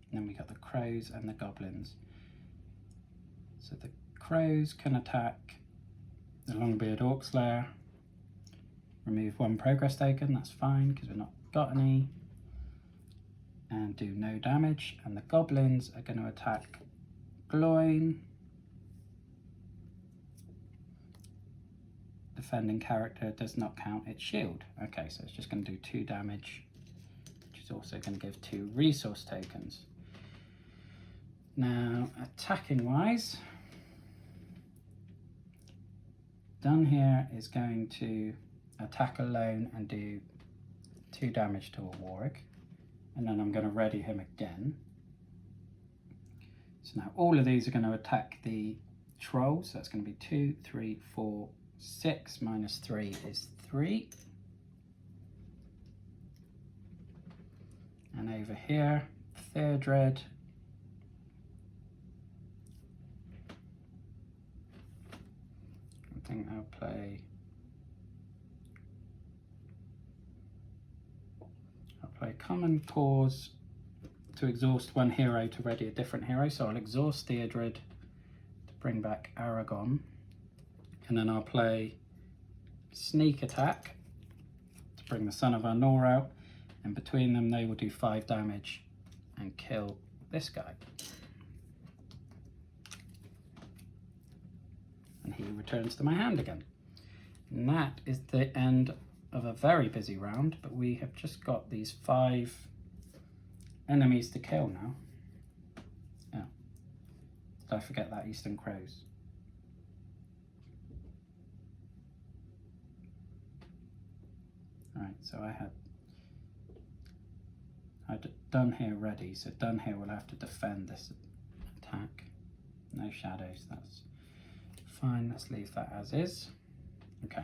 And then we got the Crows and the Goblins. So the Crows can attack the Longbeard Orcslayer. Remove 1 progress taken, that's fine because we've not got any. And do no damage. And the Goblins are going to attack Gloin. Defending character does not count its shield. Okay, so it's just going to do 2 damage, which is also going to give 2 resource tokens. Now, attacking wise, Dun here is going to attack alone and do 2 damage to a Warg, and then I'm going to ready him again. So now all of these are going to attack the troll, so that's going to be 2, 3, 4, 6 minus 3 is 3. And over here, Theodred I think I'll play Common Cause to exhaust 1 hero to ready a different hero. So I'll exhaust Theodred to bring back Aragorn. And then I'll play Sneak Attack to bring the Son of Arnor out. And between them they will do 5 damage and kill this guy. And he returns to my hand again. And that is the end of a very busy round, but we have just got these 5 enemies to kill now. Oh, did I forget that Eastern Crows? Right, so I had Dun here ready, so Dun here will have to defend this attack. No shadows, that's fine, let's leave that as is. Okay.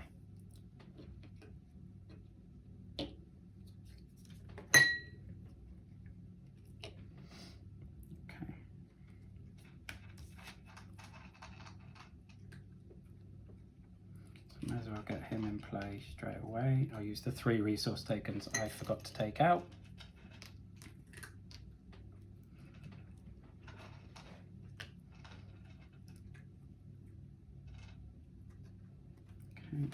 Might as well get him in play straight away. I'll use the 3 resource tokens I forgot to take out. Okay.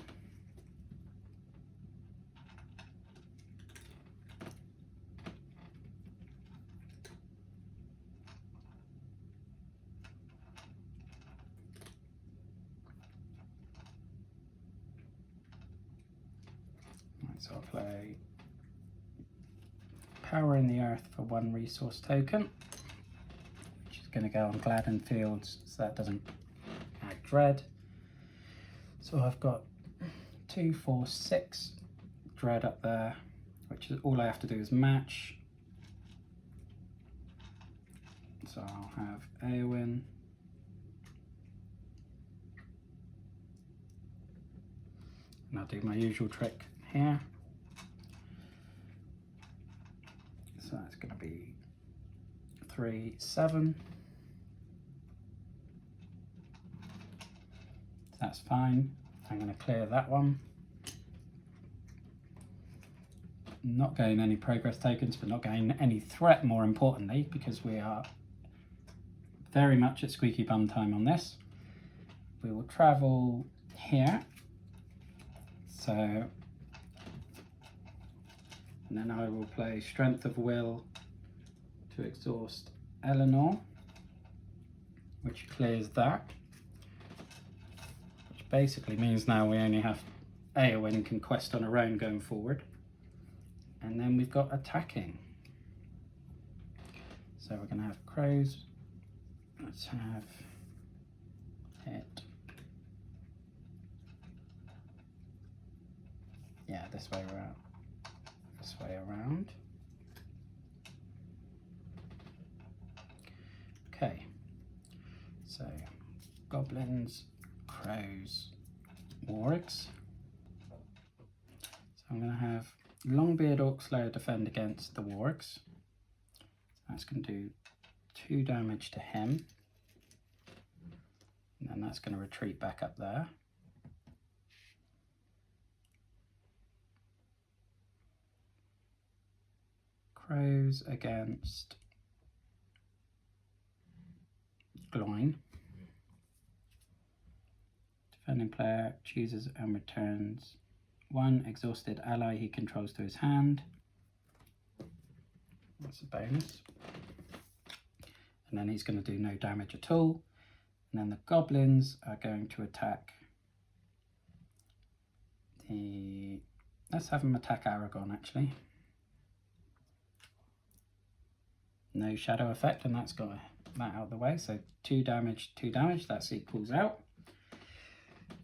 So I'll play Power in the Earth for 1 resource token, which is going to go on Gladden Fields, so that doesn't add dread. So I've got 2, 4, 6 dread up there, which is all I have to do is match. So I'll have Eowyn, and I'll do my usual trick here. So that's going to be 3, 7. That's fine. I'm going to clear that one. Not getting any progress tokens, but not getting any threat, more importantly, because we are very much at squeaky bum time on this. We will travel here. So, and then I will play Strength of Will to exhaust Eleanor, which clears that. Which basically means now we only have Éowyn can quest on her own going forward. And then we've got attacking. So we're going to have crows. Let's have it. Yeah, this way around. This way around. Okay. So goblins, crows, wargs. So I'm going to have Longbeard Orc Slayer defend against the wargs. That's going to do 2 damage to him. And then that's going to retreat back up there. Crows against Gloin. Defending player chooses and returns 1 exhausted ally he controls to his hand. That's a bonus. And then he's going to do no damage at all. And then the goblins are going to attack the... Let's have them attack Aragorn, actually. No shadow effect, and that's got that out of the way. So 2 damage, 2 damage. That equals out.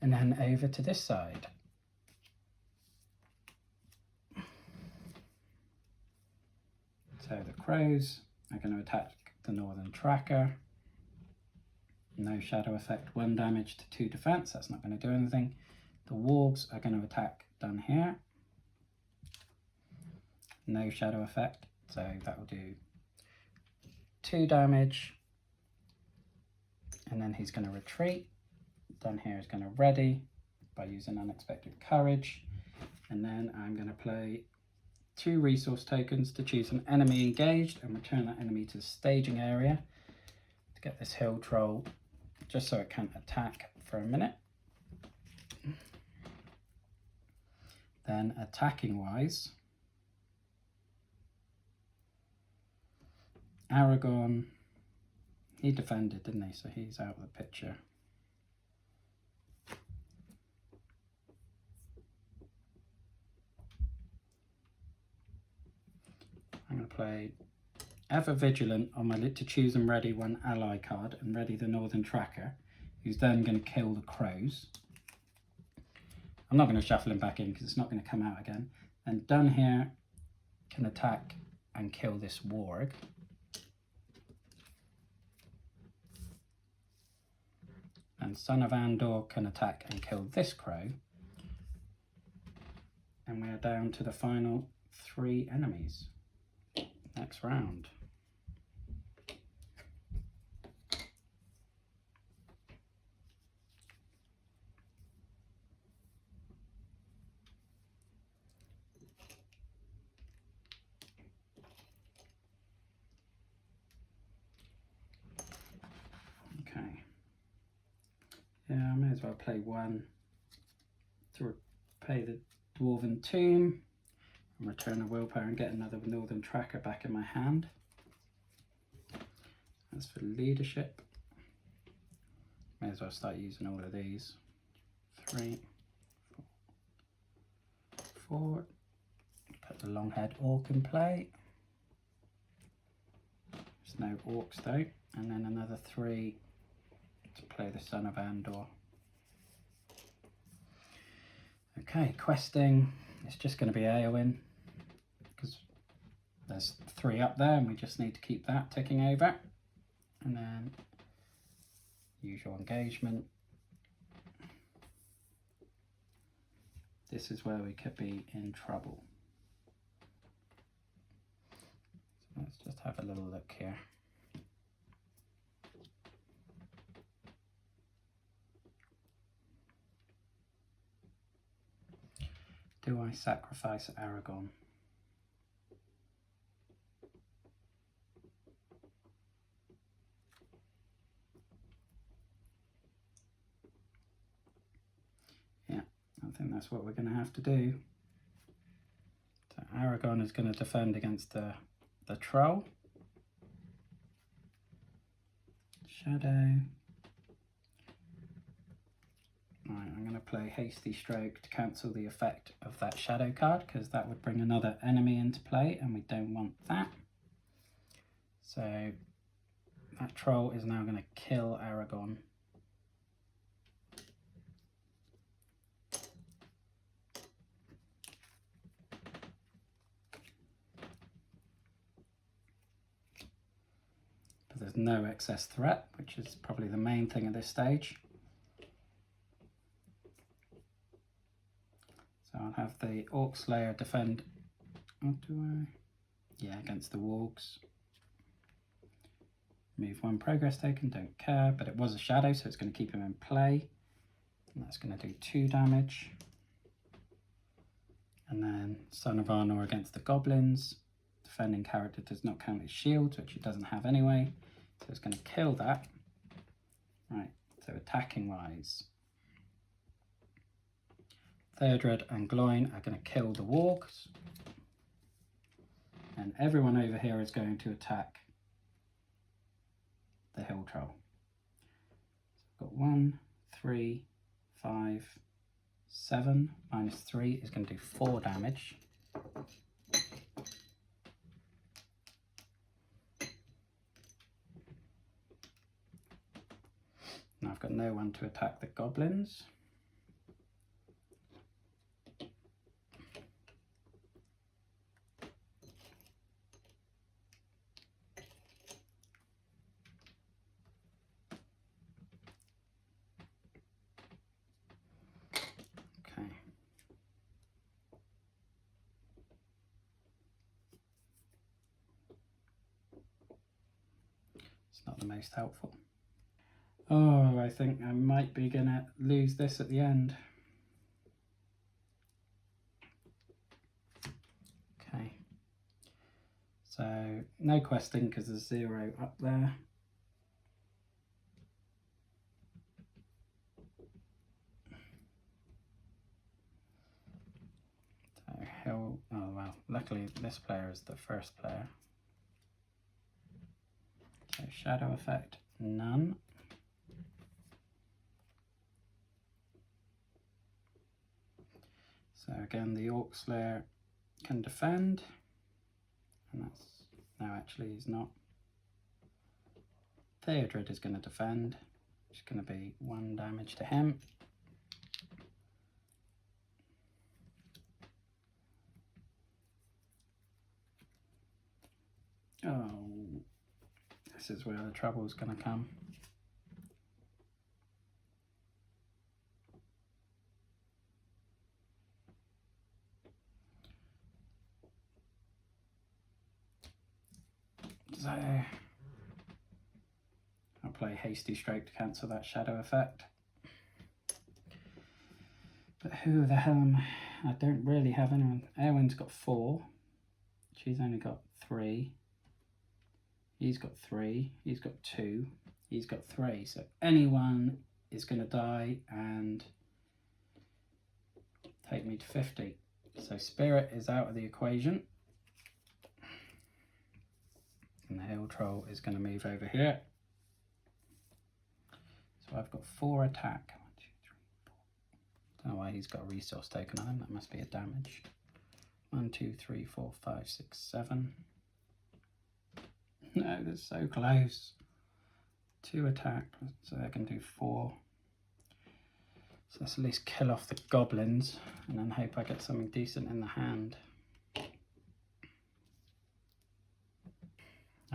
And then over to this side. So the crows are going to attack the northern tracker. No shadow effect, 1 damage to 2 defense. That's not going to do anything. The wargs are going to attack down here. No shadow effect, so that will do 2 damage. And then he's going to retreat. Down here is going to ready by using Unexpected Courage. And then I'm going to play 2 resource tokens to choose an enemy engaged and return that enemy to the staging area to get this hill troll just so it can attack for a minute. Then attacking wise, Aragorn, he defended, didn't he? So he's out of the picture. I'm going to play Ever Vigilant on my to choose and ready 1 ally card and ready the Northern Tracker, who's then going to kill the crows. I'm not going to shuffle him back in because it's not going to come out again. And done here can attack and kill this warg. And Son of Andor can attack and kill this crow. And we are down to the final 3 enemies. Next round. Okay. Yeah, I may as well play 1 to repay the Dwarven Tomb. Return a willpower and get another Northern Tracker back in my hand. As for leadership, may as well start using all of these. 3, 4. Put the Longhead Orc in play. There's no orcs though. And then another 3 to play the Son of Andor. Okay, questing. It's just going to be Éowyn, because there's 3 up there and we just need to keep that ticking over. And then usual engagement. This is where we could be in trouble. So let's just have a little look here. Do I sacrifice Aragorn? Yeah, I think that's what we're going to have to do. So Aragorn is going to defend against the troll. Shadow. Right, I'm going to play Hasty Stroke to cancel the effect of that shadow card, because that would bring another enemy into play and we don't want that. So that troll is now going to kill Aragorn. But there's no excess threat, which is probably the main thing at this stage. So I'll have the Orc Slayer defend. What do I? Yeah, against the wargs. Move 1 progress token, don't care, but it was a shadow, so it's going to keep him in play. And that's going to do 2 damage. And then Son of Arnor against the Goblins. Defending character does not count as shields, which it doesn't have anyway. So it's going to kill that. Right, so attacking wise, Theodred and Gloin are going to kill the wargs. And everyone over here is going to attack the hill troll. So I've got 1, 3, 5, 7, minus 3 is going to do 4 damage. Now I've got no one to attack the goblins. Not the most helpful. Oh, I think I might be gonna lose this at the end. Okay, so no questing because there's 0 up there. So he'll, oh well, luckily this player is the first player. So shadow effect, none. So again, the Orc Slayer can defend, and that's, no actually he's not. Theodred is going to defend, which is going to be 1 damage to him. Oh, this is where the trouble is going to come. So I'll play Hasty Stroke to cancel that shadow effect. But who the hell am I? I don't really have anyone. Erwin's got 4. She's only got 3. He's got 3. He's got 2. He's got 3. So anyone is going to die and take me to 50. So Spirit is out of the equation. And the Hill Troll is going to move over here. So I've got 4 attack. 1, 2, 3, 4. Don't know why he's got a resource taken on him. That must be a damage. 1, 2, 3, 4, 5, 6, 7. No, they're so close. 2 attack, so they can do 4. So let's at least kill off the goblins and then hope I get something decent in the hand.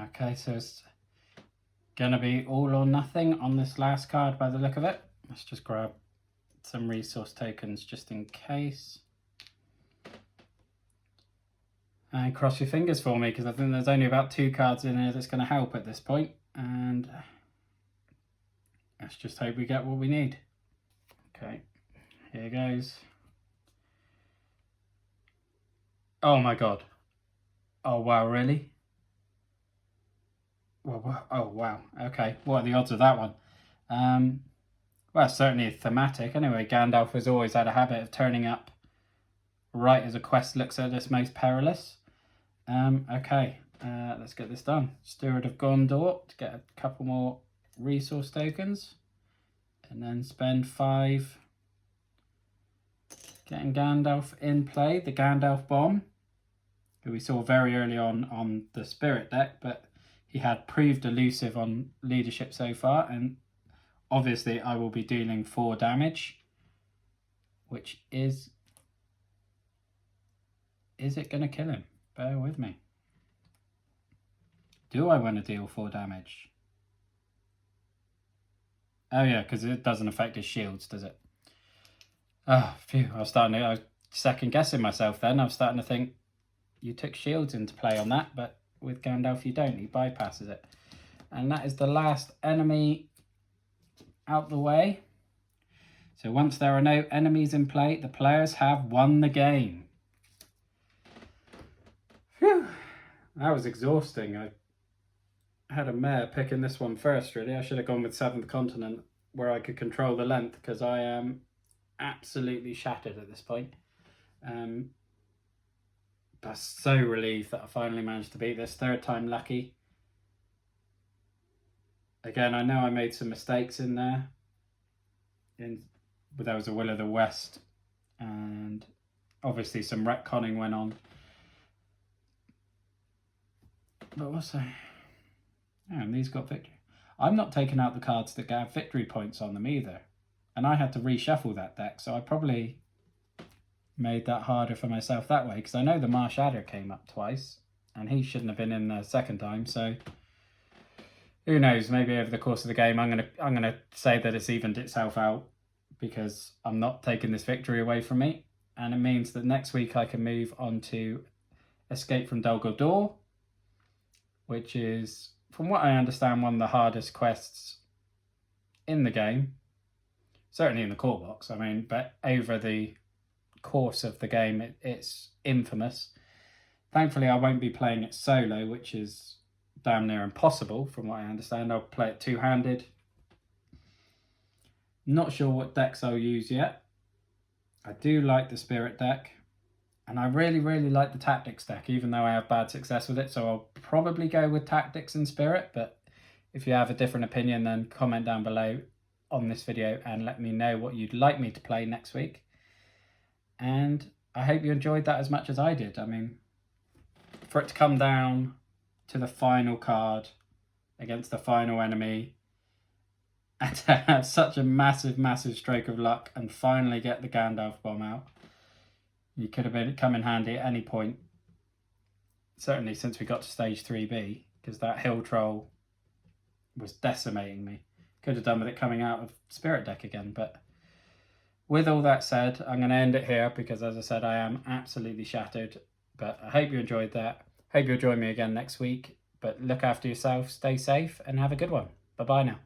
Okay, so it's gonna be all or nothing on this last card by the look of it. Let's just grab some resource tokens just in case. And cross your fingers for me, because I think there's only about 2 cards in here that's going to help at this point. And let's just hope we get what we need. Okay, here goes. Oh my god. Oh wow, really? Well, oh wow. Okay, what are the odds of that one? Well, it's certainly thematic. Anyway, Gandalf has always had a habit of turning up right as a quest looks at its most perilous. Okay, let's get this done. Steward of Gondor to get a couple more resource tokens. And then spend 5 getting Gandalf in play. The Gandalf bomb, who we saw very early on the Spirit deck, but he had proved elusive on leadership so far, and obviously I will be dealing 4 damage, which is it going to kill him? Bear with me. Do I want to deal 4 damage? Oh yeah, because it doesn't affect his shields, does it? Oh, phew, I was second guessing myself then. I was starting to think you took shields into play on that, but with Gandalf you don't. He bypasses it. And that is the last enemy out the way. So once there are no enemies in play, the players have won the game. Phew, that was exhausting. I had a mare picking this one first, really. I should have gone with 7th Continent, where I could control the length, because I am absolutely shattered at this point. But so relieved that I finally managed to beat this. 3rd time lucky. Again, I know I made some mistakes in there. There was a Will of the West, and obviously some retconning went on. But we'll see. And these got victory. I'm not taking out the cards that have victory points on them either. And I had to reshuffle that deck, so I probably made that harder for myself that way, because I know the Marsh Adder came up twice, and he shouldn't have been in the 2nd time, so who knows, maybe over the course of the game I'm gonna say that it's evened itself out, because I'm not taking this victory away from me, and it means that next week I can move on to Escape from Dol Guldur, which is, from what I understand, one of the hardest quests in the game. Certainly in the core box, I mean, but over the course of the game, it's infamous. Thankfully, I won't be playing it solo, which is damn near impossible, from what I understand. I'll play it 2-handed. Not sure what decks I'll use yet. I do like the Spirit deck, and I really, really like the Tactics deck, even though I have bad success with it, so I'll probably go with Tactics and Spirit, but if you have a different opinion, then comment down below on this video and let me know what you'd like me to play next week. And I hope you enjoyed that as much as I did. I mean, for it to come down to the final card against the final enemy, and to have such a massive, massive stroke of luck and finally get the Gandalf bomb out, you could have come in handy at any point. Certainly since we got to stage 3B, because that hill troll was decimating me. Could have done with it coming out of Spirit deck again, but with all that said, I'm going to end it here, because as I said, I am absolutely shattered. But I hope you enjoyed that. Hope you'll join me again next week. But look after yourself, stay safe, and have a good one. Bye-bye now.